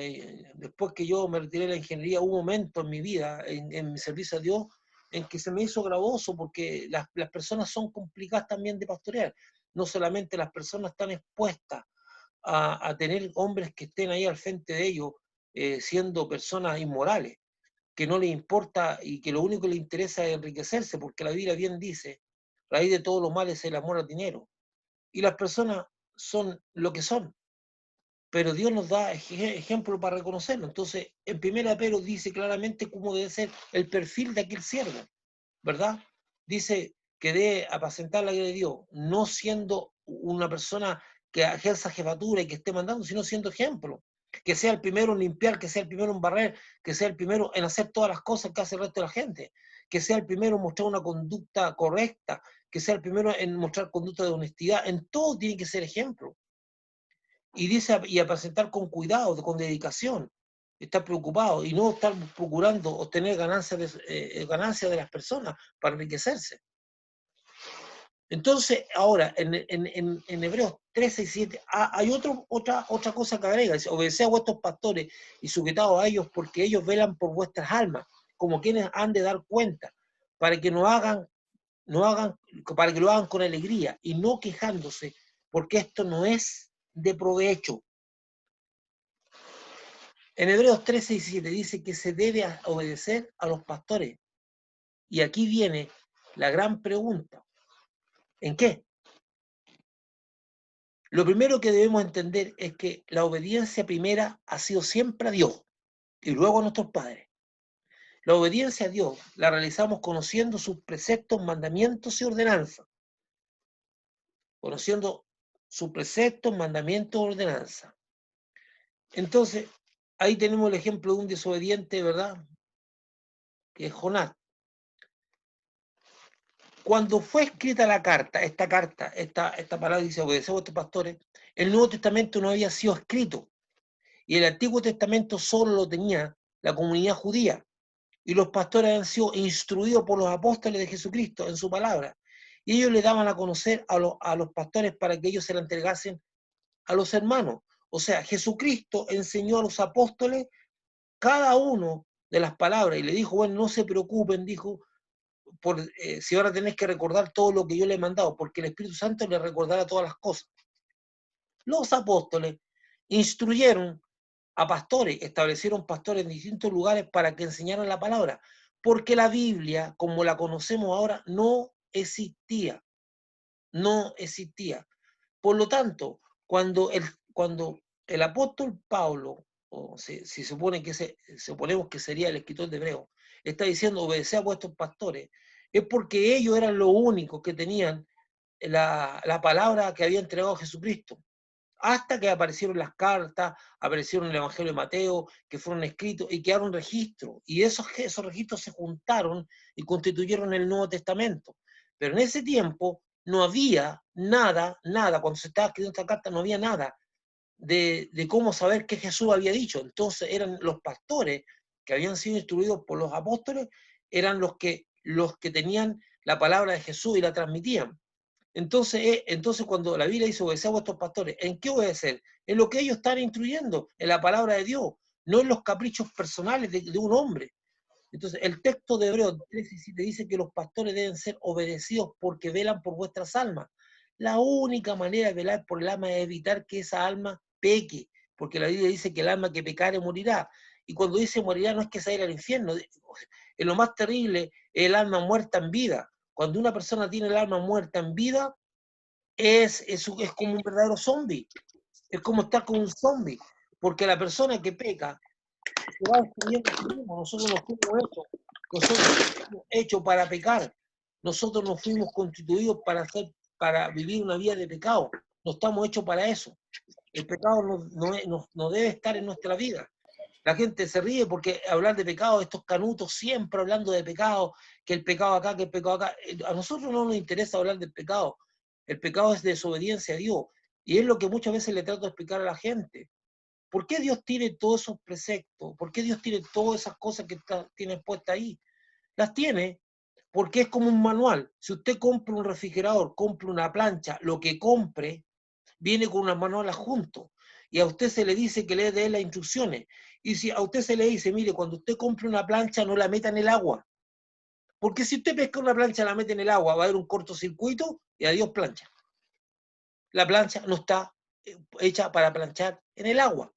después que yo me retiré de la ingeniería, hubo un momento en mi vida, en mi servicio a Dios, en que se me hizo gravoso porque las personas son complicadas también de pastorear. No solamente las personas están expuestas a tener hombres que estén ahí al frente de ellos, siendo personas inmorales, que no les importa y que lo único que les interesa es enriquecerse, porque la Biblia bien dice, raíz de todos los males es el amor al dinero. Y las personas son lo que son, pero Dios nos da ejemplo para reconocerlo. Entonces, en primera Pedro dice claramente cómo debe ser el perfil de aquel siervo, ¿verdad? Dice que debe apacentar la guía de Dios, no siendo una persona que ejerza jefatura y que esté mandando, sino siendo ejemplo. Que sea el primero en limpiar, que sea el primero en barrer, que sea el primero en hacer todas las cosas que hace el resto de la gente, que sea el primero en mostrar una conducta correcta, que sea el primero en mostrar conducta de honestidad. En todo tiene que ser ejemplo. Y dice, y apacentar con cuidado, con dedicación, estar preocupado y no estar procurando obtener ganancias de las personas para enriquecerse. Entonces, ahora, en Hebreos 13 y 7, hay otra cosa que agrega, dice, obedeced a vuestros pastores y sujetados a ellos, porque ellos velan por vuestras almas, como quienes han de dar cuenta, para que para que lo hagan con alegría y no quejándose, porque esto no es de provecho. En Hebreos 13 y 7 dice que se debe obedecer a los pastores. Y aquí viene la gran pregunta. ¿En qué? Lo primero que debemos entender es que la obediencia primera ha sido siempre a Dios y luego a nuestros padres. La obediencia a Dios la realizamos conociendo sus preceptos, mandamientos y ordenanzas. Conociendo sus preceptos, mandamientos y ordenanzas. Entonces, ahí tenemos el ejemplo de un desobediente, ¿verdad? Que es Jonás. Cuando fue escrita la carta, esta palabra dice, obedeced a vuestros pastores, el Nuevo Testamento no había sido escrito y el Antiguo Testamento solo lo tenía la comunidad judía y los pastores han sido instruidos por los apóstoles de Jesucristo en su palabra y ellos le daban a conocer a los pastores para que ellos se la entregasen a los hermanos. O sea, Jesucristo enseñó a los apóstoles cada uno de las palabras y le dijo, bueno, no se preocupen, dijo, si ahora tenés que recordar todo lo que yo le he mandado, porque el Espíritu Santo le recordará todas las cosas. Los apóstoles instruyeron a pastores, establecieron pastores en distintos lugares para que enseñaran la palabra, porque la Biblia, como la conocemos ahora, no existía, no existía. Por lo tanto, cuando el apóstol Pablo, o si supone que suponemos que sería el escritor de Hebreo, está diciendo obedeced a vuestros pastores, es porque ellos eran los únicos que tenían la palabra que había entregado Jesucristo. Hasta que aparecieron las cartas, aparecieron el Evangelio de Mateo, que fueron escritos y quedaron registros. Y esos registros se juntaron y constituyeron el Nuevo Testamento. Pero en ese tiempo no había nada, cuando se estaba escribiendo esta carta no había nada de cómo saber qué Jesús había dicho. Entonces eran los pastores que habían sido instruidos por los apóstoles, eran los que tenían la palabra de Jesús y la transmitían. Entonces cuando la Biblia dice obedecer a vuestros pastores, ¿en qué obedecer? En lo que ellos están instruyendo, en la palabra de Dios, no en los caprichos personales de un hombre. Entonces, el texto de Hebreos 13:7 dice que los pastores deben ser obedecidos porque velan por vuestras almas. La única manera de velar por el alma es evitar que esa alma peque, porque la Biblia dice que el alma que pecare morirá. Y cuando dice morirá no es que se vaya al infierno, es lo más terrible, el alma muerta en vida. Cuando una persona tiene el alma muerta en vida, es como un verdadero zombie, es como estar con un zombie, porque la persona que peca se va destruyendo a sí mismo. Nosotros fuimos hechos para pecar, nosotros no fuimos constituidos para vivir una vida de pecado, no estamos hechos para eso. El pecado no debe estar en nuestra vida. La gente se ríe porque hablar de pecado, estos canutos siempre hablando de pecado, que el pecado acá, que el pecado acá. A nosotros no nos interesa hablar del pecado. El pecado es desobediencia a Dios. Y es lo que muchas veces le trato de explicar a la gente. ¿Por qué Dios tiene todos esos preceptos? ¿Por qué Dios tiene todas esas cosas que tiene puestas ahí? Las tiene porque es como un manual. Si usted compra un refrigerador, compra una plancha, lo que compre, viene con una manual adjunto. Y a usted se le dice que le dé las instrucciones. Y si a usted se le dice, mire, cuando usted compre una plancha, no la meta en el agua. Porque si usted pesca una plancha y la mete en el agua, va a haber un cortocircuito y adiós plancha. La plancha no está hecha para planchar en el agua.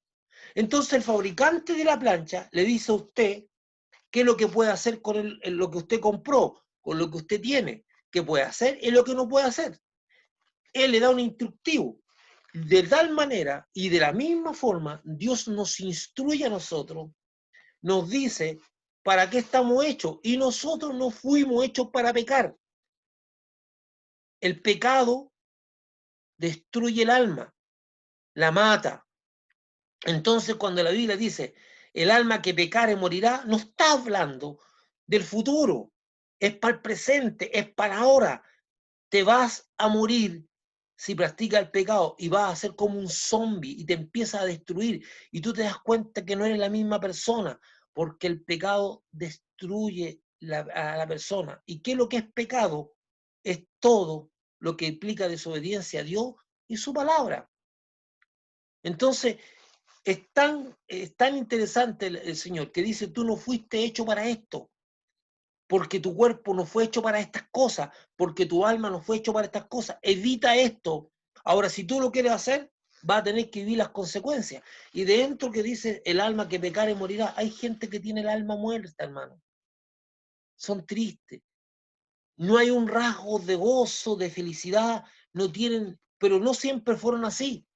Entonces el fabricante de la plancha le dice a usted qué es lo que puede hacer con lo que usted compró, con lo que usted tiene, qué puede hacer y lo que no puede hacer. Él le da un instructivo. De tal manera y de la misma forma, Dios nos instruye a nosotros, nos dice para qué estamos hechos, y nosotros no fuimos hechos para pecar. El pecado destruye el alma, la mata. Entonces, cuando la Biblia dice, el alma que pecare morirá, no está hablando del futuro, es para el presente, es para ahora. Te vas a morir si practicas el pecado y vas a ser como un zombie y te empieza a destruir y tú te das cuenta que no eres la misma persona porque el pecado destruye a la persona. ¿Y qué es lo que es pecado? Es todo lo que implica desobediencia a Dios y su palabra. Entonces, es tan interesante el Señor que dice, tú no fuiste hecho para esto, porque tu cuerpo no fue hecho para estas cosas, porque tu alma no fue hecho para estas cosas. Evita esto. Ahora, si tú lo quieres hacer, vas a tener que vivir las consecuencias. Y dentro que dice, el alma que pecare morirá, hay gente que tiene el alma muerta, hermano. Son tristes. No hay un rasgo de gozo, de felicidad, no tienen, pero no siempre fueron así.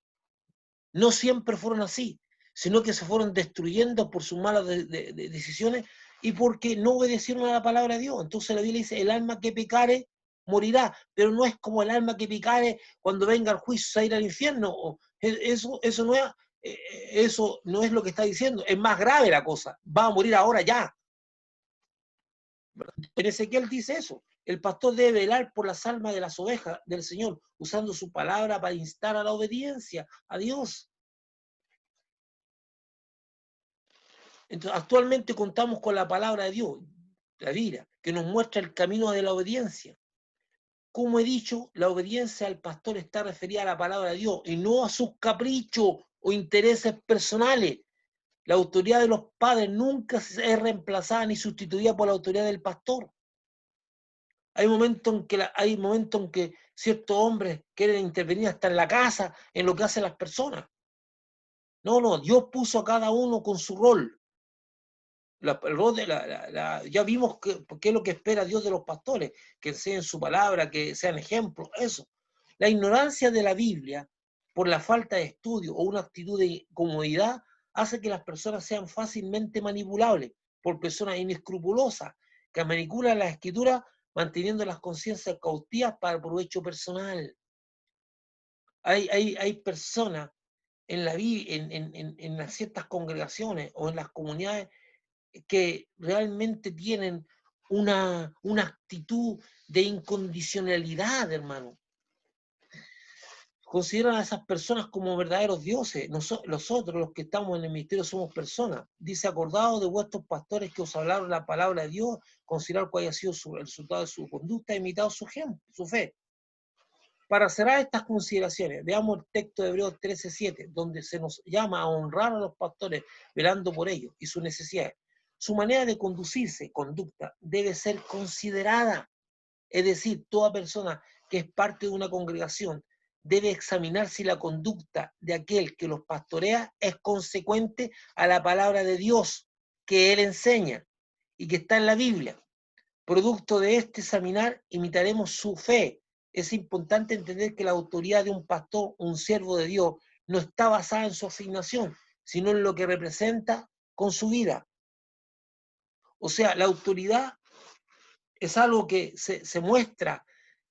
No siempre fueron así, sino que se fueron destruyendo por sus malas decisiones y porque no obedecieron a la palabra de Dios. Entonces la Biblia dice, el alma que pecare morirá, pero no es como el alma que pecare cuando venga el juicio, se va a ir al infierno. Eso no es lo que está diciendo, es más grave la cosa, va a morir ahora ya. En Ezequiel dice eso, el pastor debe velar por las almas de las ovejas del Señor, usando su palabra para instar a la obediencia a Dios. Entonces, actualmente contamos con la palabra de Dios, la Biblia, que nos muestra el camino de la obediencia. Como he dicho, la obediencia al pastor está referida a la palabra de Dios y no a sus caprichos o intereses personales. La autoridad de los padres nunca es reemplazada ni sustituida por la autoridad del pastor. Hay momentos en que ciertos hombres quieren intervenir hasta en la casa, en lo que hacen las personas. No, Dios puso a cada uno con su rol. Ya vimos qué es lo que espera Dios de los pastores, que enseñen su palabra, que sean ejemplos, eso. La ignorancia de la Biblia por la falta de estudio o una actitud de comodidad hace que las personas sean fácilmente manipulables por personas inescrupulosas que manipulan la escritura manteniendo las conciencias cautivas para provecho personal. Hay personas en las ciertas congregaciones o en las comunidades que realmente tienen una actitud de incondicionalidad, hermano. Consideran a esas personas como verdaderos dioses. Nosotros, los que estamos en el ministerio, somos personas. Dice, acordados de vuestros pastores que os hablaron la palabra de Dios, considerar cuál haya sido el resultado de su conducta, imitado su fe. Para cerrar estas consideraciones, veamos el texto de Hebreos 13:7, donde se nos llama a honrar a los pastores, velando por ellos y sus necesidades. Su manera de conducirse, conducta, debe ser considerada. Es decir, toda persona que es parte de una congregación debe examinar si la conducta de aquel que los pastorea es consecuente a la palabra de Dios que él enseña y que está en la Biblia. Producto de este examinar, imitaremos su fe. Es importante entender que la autoridad de un pastor, un siervo de Dios, no está basada en su asignación, sino en lo que representa con su vida. O sea, la autoridad es algo que se muestra.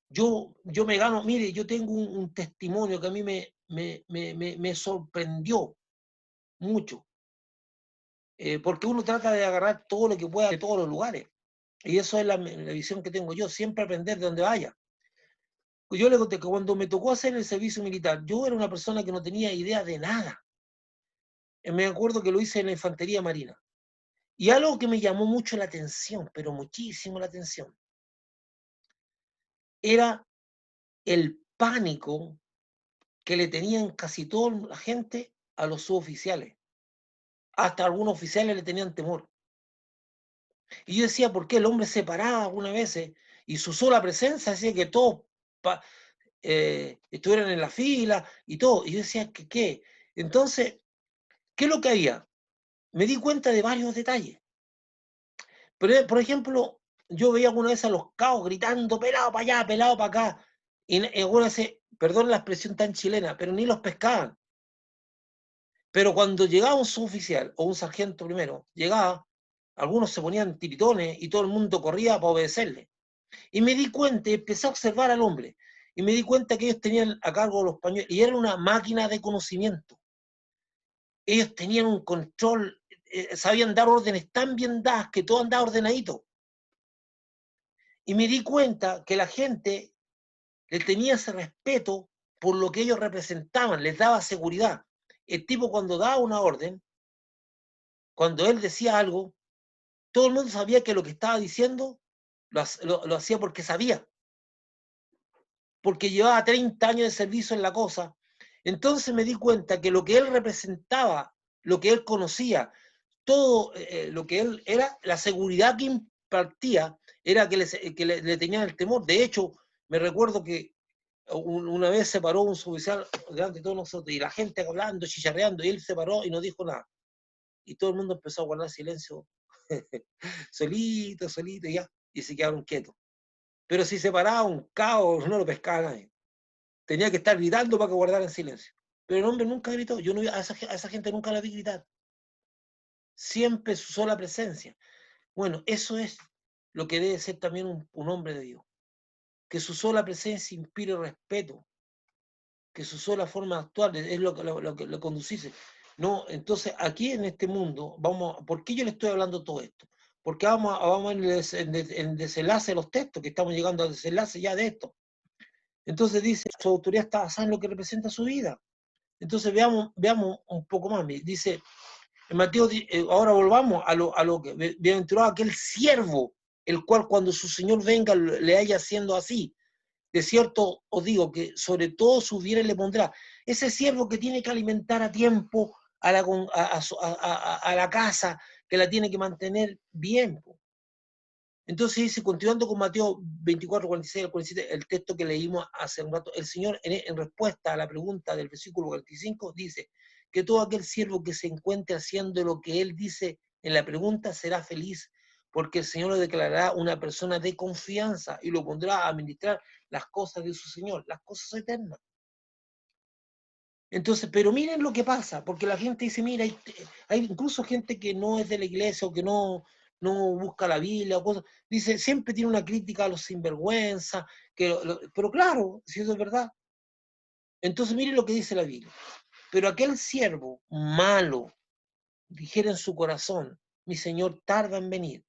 Yo me gano, mire, yo tengo un testimonio que a mí me sorprendió mucho, porque uno trata de agarrar todo lo que pueda de todos los lugares. Y eso es la visión que tengo yo, siempre aprender de donde vaya. Yo le conté que cuando me tocó hacer el servicio militar, yo era una persona que no tenía idea de nada. Me acuerdo que lo hice en la infantería marina. Y algo que me llamó mucho la atención, pero muchísimo la atención, era el pánico que le tenían casi toda la gente a los suboficiales. Hasta algunos oficiales le tenían temor. Y yo decía, ¿por qué el hombre se paraba algunas veces y su sola presencia hacía que todos estuvieran en la fila y todo? Y yo decía, ¿qué? Entonces, ¿qué es lo que había? Me di cuenta de varios detalles. Pero, por ejemplo, yo veía alguna vez a los cabos gritando, pelado para allá, pelado para acá. Y algunas veces, perdón la expresión tan chilena, pero ni los pescaban. Pero cuando llegaba un suboficial o un sargento primero, llegaba, algunos se ponían tiritones y todo el mundo corría para obedecerle. Y me di cuenta, y empecé a observar al hombre, y me di cuenta que ellos tenían a cargo los pañuelos, y era una máquina de conocimiento. Ellos tenían un control, sabían dar órdenes tan bien dadas que todo andaba ordenadito. Y me di cuenta que la gente le tenía ese respeto por lo que ellos representaban, les daba seguridad. El tipo cuando daba una orden, cuando él decía algo, todo el mundo sabía que lo que estaba diciendo lo hacía porque sabía, porque llevaba 30 años de servicio en la cosa. Entonces me di cuenta que lo que él representaba, lo que él conocía, todo lo que él era, la seguridad que impartía, era que le tenían el temor. De hecho, me recuerdo que una vez se paró un suboficial delante de todos nosotros y la gente hablando, chicharreando, y él se paró y no dijo nada. Y todo el mundo empezó a guardar silencio, solito, solito, y ya, y se quedaron quietos. Pero si se paraba un caos, no lo pescaba nadie. Tenía que estar gritando para que guardaran silencio. Pero el hombre nunca gritó. Yo no vi, a esa gente nunca la vi gritar. Siempre su sola presencia. Bueno, eso es lo que debe ser también un hombre de Dios. Que su sola presencia inspire respeto, que su sola forma de actuar es lo conducice. No, entonces aquí en este mundo, ¿por qué yo le estoy hablando todo esto? Porque vamos en el desenlace de los textos, que estamos llegando al desenlace ya de esto. Entonces dice, su autoridad está basada en lo que representa su vida. Entonces veamos un poco más. Dice, en Mateo, ahora volvamos a lo que, bienaventurado aquel siervo, el cual cuando su Señor venga le haya haciendo así. De cierto os digo que sobre todo sus bienes le pondrá. Ese siervo que tiene que alimentar a tiempo a la casa, que la tiene que mantener bien. Entonces dice, continuando con Mateo 24, 46 al 47, el texto que leímos hace un rato, el Señor en respuesta a la pregunta del versículo 45 dice que todo aquel siervo que se encuentre haciendo lo que él dice en la pregunta será feliz, porque el Señor lo declarará una persona de confianza y lo pondrá a administrar las cosas de su Señor, las cosas eternas. Entonces, pero miren lo que pasa, porque la gente dice, mira, hay incluso gente que no es de la iglesia o que no busca la Biblia o cosas, dice, siempre tiene una crítica a los sinvergüenza, pero claro, si eso es verdad. Entonces, miren lo que dice la Biblia. Pero aquel siervo malo dijera en su corazón, mi Señor tarda en venir,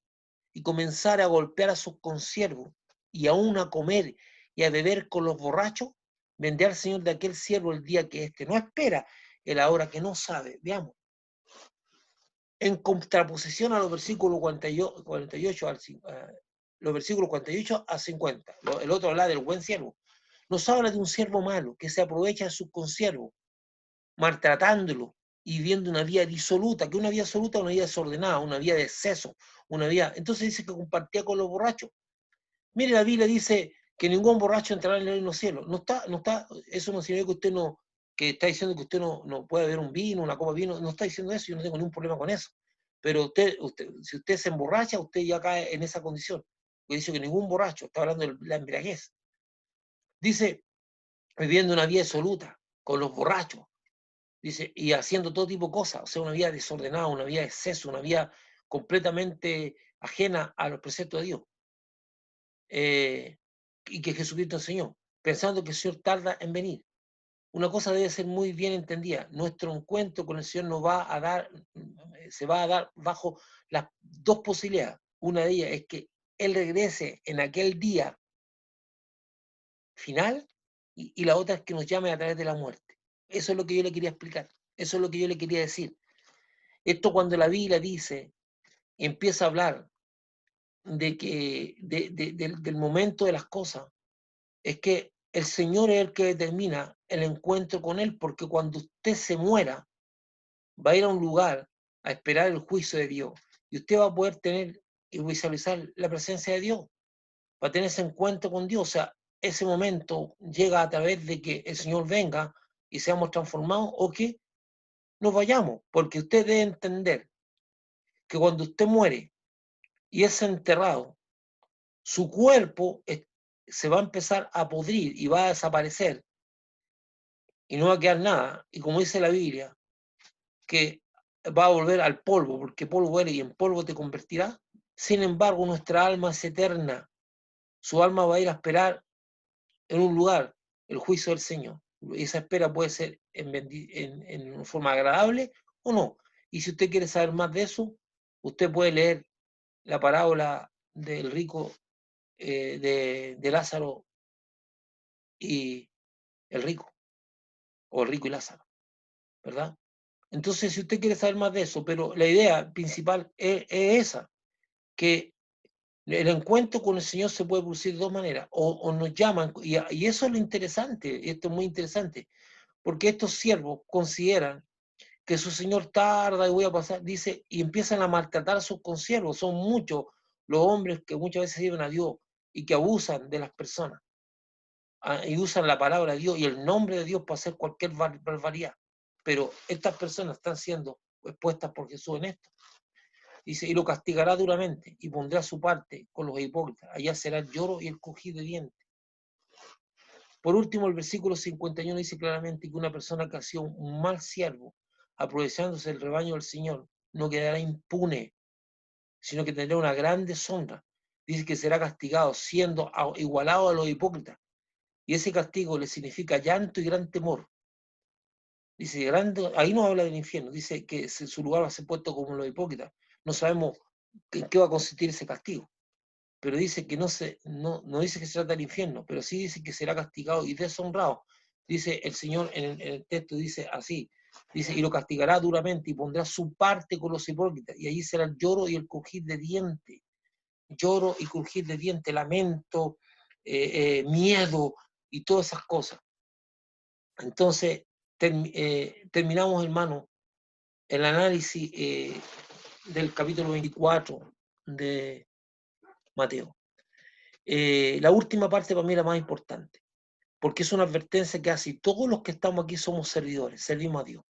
y comenzara a golpear a sus consiervos y aún a comer y a beber con los borrachos, vendrá al Señor de aquel siervo el día que éste no espera, el ahora que no sabe. Veamos. En contraposición a los versículos 48 los versículos 48 a 50. El otro habla del buen siervo. Nos habla de un siervo malo que se aprovecha de sus consiervos, maltratándolo y viviendo una vida disoluta, que una vida disoluta es una vida desordenada, una vida de exceso, una vida. Entonces dice que compartía con los borrachos. Mire, la Biblia dice que ningún borracho entrará en el reino de los cielos. Eso no significa que usted no, que está diciendo que usted no puede beber un vino, una copa de vino, no está diciendo eso, yo no tengo ningún problema con eso. Pero si usted se emborracha, usted ya cae en esa condición. Porque dice que ningún borracho, está hablando de la embriaguez. Dice, viviendo una vida absoluta, con los borrachos, dice, y haciendo todo tipo de cosas, o sea, una vida desordenada, una vida de exceso, una vida completamente ajena a los preceptos de Dios. Y que Jesucristo enseñó, pensando que el Señor tarda en venir. Una cosa debe ser muy bien entendida. Nuestro encuentro con el Señor se va a dar bajo las dos posibilidades. Una de ellas es que Él regrese en aquel día final y la otra es que nos llame a través de la muerte. Eso es lo que yo le quería explicar. Eso es lo que yo le quería decir. Esto cuando la Biblia dice, empieza a hablar del momento de las cosas, es que el Señor es el que determina el encuentro con Él, porque cuando usted se muera, va a ir a un lugar a esperar el juicio de Dios, y usted va a poder tener y visualizar la presencia de Dios, va a tener ese encuentro con Dios. O sea, ese momento llega a través de que el Señor venga y seamos transformados, o que nos vayamos, porque usted debe entender que cuando usted muere y es enterrado, su cuerpo se va a empezar a podrir y va a desaparecer y no va a quedar nada. Y como dice la Biblia, que va a volver al polvo, porque polvo eres y en polvo te convertirás. Sin embargo, nuestra alma es eterna. Su alma va a ir a esperar en un lugar el juicio del Señor. Y esa espera puede ser en forma agradable o no. Y si usted quiere saber más de eso, usted puede leer la parábola del rico, de Lázaro y el rico, o el rico y Lázaro, ¿verdad? Entonces, si usted quiere saber más de eso, pero la idea principal es esa, que el encuentro con el Señor se puede producir de dos maneras, o nos llaman, y eso es lo interesante, y esto es muy interesante, porque estos siervos consideran que su Señor tarda y voy a pasar, dice, y empiezan a maltratar a sus consiervos. Son muchos los hombres que muchas veces sirven a Dios y que abusan de las personas, y usan la palabra de Dios y el nombre de Dios para hacer cualquier barbaridad. Pero estas personas están siendo expuestas por Jesús en esto. Dice, y lo castigará duramente y pondrá su parte con los hipócritas. Allá será el lloro y el crujir de dientes. Por último, el versículo 51 dice claramente que una persona que ha sido un mal siervo, aprovechándose del rebaño del Señor, no quedará impune, sino que tendrá una gran deshonra. Dice que será castigado, siendo igualado a los hipócritas. Y ese castigo le significa llanto y gran temor. Dice, grande, ahí no habla del infierno, dice que su lugar va a ser puesto como los hipócritas. No sabemos en qué va a consistir ese castigo, pero dice que no dice que se trata del infierno, pero sí dice que será castigado y deshonrado. Dice el Señor en el texto, dice así, dice, y lo castigará duramente y pondrá su parte con los hipócritas, y allí será el lloro y el crujir de dientes, lloro y crujir de dientes, lamento, miedo y todas esas cosas. Entonces, terminamos, hermano, el análisis del capítulo 24 de Mateo. La última parte para mí es la más importante, porque es una advertencia que hace, todos los que estamos aquí somos servidores, servimos a Dios.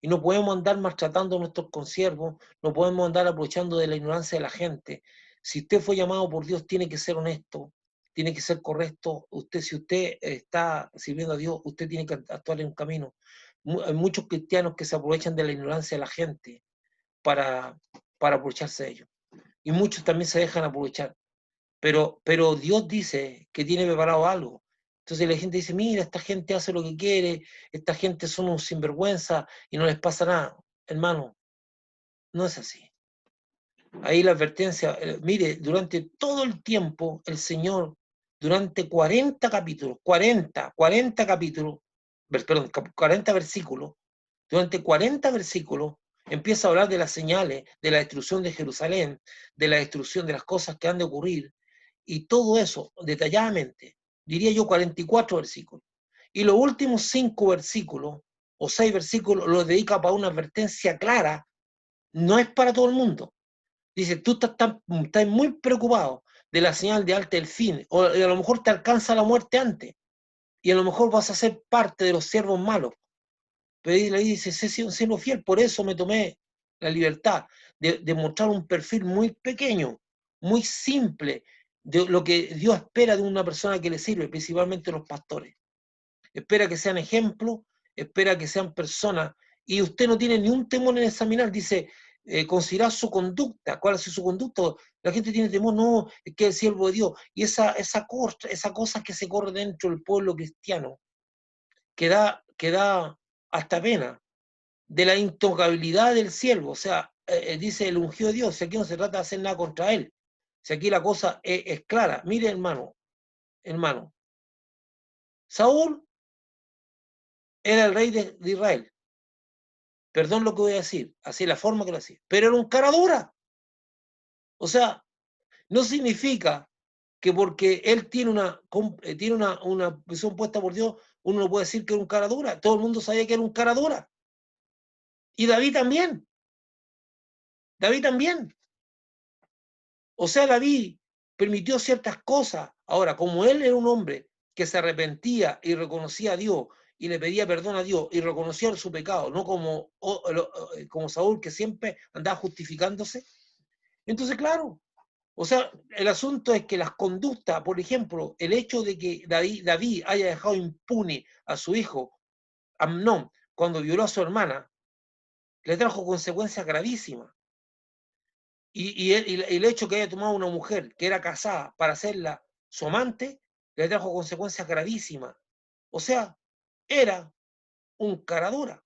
Y no podemos andar maltratando a nuestros consiervos, no podemos andar aprovechando de la ignorancia de la gente. Si usted fue llamado por Dios, tiene que ser honesto, tiene que ser correcto. Si usted está sirviendo a Dios, usted tiene que actuar en un camino. Hay muchos cristianos que se aprovechan de la ignorancia de la gente para, para aprovecharse de ellos. Y muchos también se dejan aprovechar. Pero Dios dice que tiene preparado algo. Entonces la gente dice, mira, esta gente hace lo que quiere, esta gente son un sinvergüenza y no les pasa nada. Hermano, no es así. Ahí la advertencia, mire, durante todo el tiempo, el Señor, durante 40 capítulos, 40 capítulos, perdón, 40 versículos, durante 40 versículos, empieza a hablar de las señales, de la destrucción de Jerusalén, de la destrucción de las cosas que han de ocurrir, y todo eso detalladamente, diría yo 44 versículos. Y los últimos 5 versículos, o 6 versículos, los dedica para una advertencia clara, no es para todo el mundo. Dice, tú estás muy preocupado de la señal de alta del fin, o a lo mejor te alcanza la muerte antes, y a lo mejor vas a ser parte de los siervos malos. Pero ahí dice, sé un siervo fiel, por eso me tomé la libertad de mostrar un perfil muy pequeño, muy simple, de lo que Dios espera de una persona que le sirve, principalmente los pastores. Espera que sean ejemplos, espera que sean personas, y usted no tiene ni un temor en examinar, dice, considerar su conducta, cuál es su conducta. La gente tiene temor, no, es que es el siervo de Dios, y esa cosa que se corre dentro del pueblo cristiano, que da hasta pena, de la intocabilidad del siervo, o sea, dice el ungido de Dios, si aquí no se trata de hacer nada contra él, si aquí la cosa es clara. Mire, hermano, Saúl era el rey de Israel, perdón lo que voy a decir, así la forma que lo hacía, pero era un cara dura, o sea, no significa que porque él tiene una visión puesta por Dios, uno no puede decir que era un cara dura. Todo el mundo sabía que era un cara dura. Y David también. David también. O sea, David permitió ciertas cosas. Ahora, como él era un hombre que se arrepentía y reconocía a Dios y le pedía perdón a Dios y reconocía su pecado, no como Saúl, que siempre andaba justificándose. Entonces, claro, o sea, el asunto es que las conductas, por ejemplo, el hecho de que David haya dejado impune a su hijo Amnón cuando violó a su hermana, le trajo consecuencias gravísimas. Y el hecho que haya tomado una mujer que era casada para hacerla su amante, le trajo consecuencias gravísimas. O sea, era un cara dura.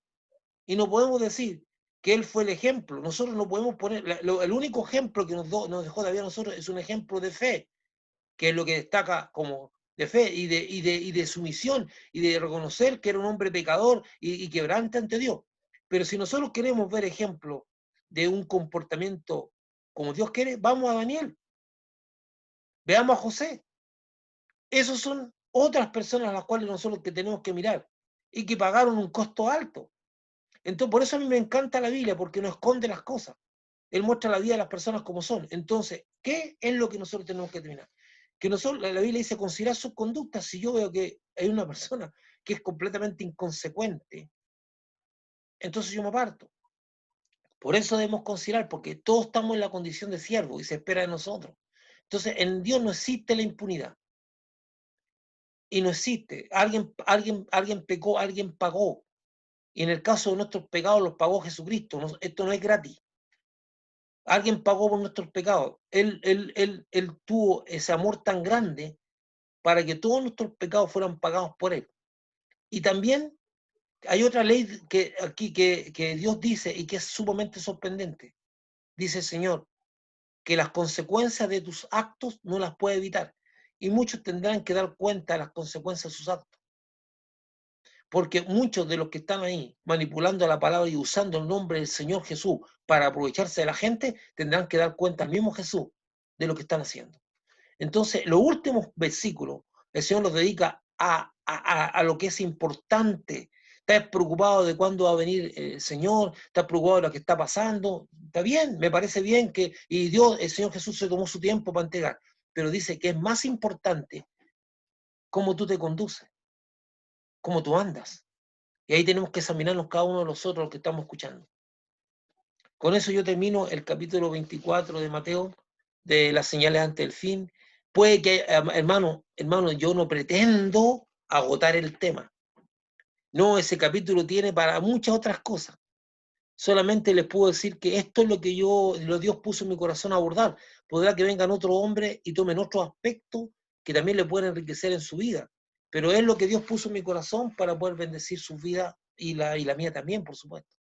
Y no podemos decir que él fue el ejemplo. Nosotros no podemos poner, el único ejemplo que nos dejó David a nosotros es un ejemplo de fe, que es lo que destaca como de fe y de sumisión y de reconocer que era un hombre pecador y quebrante ante Dios. Pero si nosotros queremos ver ejemplo de un comportamiento como Dios quiere, vamos a Daniel, veamos a José. Esos son otras personas a las cuales nosotros que tenemos que mirar y que pagaron un costo alto. Entonces, por eso a mí me encanta la Biblia, porque no esconde las cosas. Él muestra la vida de las personas como son. Entonces, ¿qué es lo que nosotros tenemos que terminar? Que nosotros, la Biblia dice considerar sus conductas. Si yo veo que hay una persona que es completamente inconsecuente, entonces yo me aparto. Por eso debemos considerar, porque todos estamos en la condición de siervo y se espera de nosotros. Entonces, en Dios no existe la impunidad. Y no existe. Alguien pecó, alguien pagó. Y en el caso de nuestros pecados los pagó Jesucristo. No, esto no es gratis. Alguien pagó por nuestros pecados. Él tuvo ese amor tan grande para que todos nuestros pecados fueran pagados por Él. Y también hay otra ley que aquí que Dios dice y que es sumamente sorprendente. Dice el Señor que las consecuencias de tus actos no las puede evitar. Y muchos tendrán que dar cuenta de las consecuencias de sus actos. Porque muchos de los que están ahí manipulando la palabra y usando el nombre del Señor Jesús para aprovecharse de la gente, tendrán que dar cuenta al mismo Jesús de lo que están haciendo. Entonces, los últimos versículos, el Señor los dedica a lo que es importante. Estás preocupado de cuándo va a venir el Señor, estás preocupado de lo que está pasando. Está bien, me parece bien que, y Dios, el Señor Jesús se tomó su tiempo para entregar, pero dice que es más importante cómo tú te conduces, cómo tú andas. Y ahí tenemos que examinarnos cada uno de nosotros los que estamos escuchando. Con eso yo termino el capítulo 24 de Mateo, de las señales ante el fin. Puede que, hermano, yo no pretendo agotar el tema. No, ese capítulo tiene para muchas otras cosas. Solamente les puedo decir que esto es lo que Dios puso en mi corazón a abordar. Podrá que vengan otros hombres y tomen otros aspectos que también le pueden enriquecer en su vida. Pero es lo que Dios puso en mi corazón para poder bendecir su vida y la mía también, por supuesto.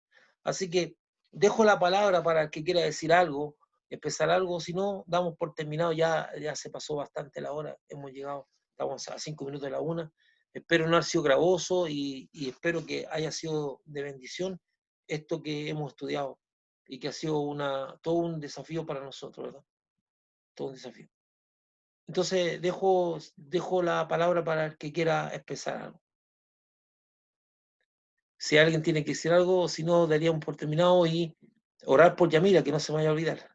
Así que dejo la palabra para el que quiera decir algo, empezar algo, si no, damos por terminado, ya se pasó bastante la hora, hemos llegado, estamos a 5 minutos de la una. Espero no haber sido gravoso y espero que haya sido de bendición esto que hemos estudiado y que ha sido todo un desafío para nosotros, ¿verdad? Todo un desafío. Entonces dejo la palabra para el que quiera expresar algo. Si alguien tiene que decir algo, si no, daríamos por terminado y orar por Yamira, que no se me vaya a olvidar.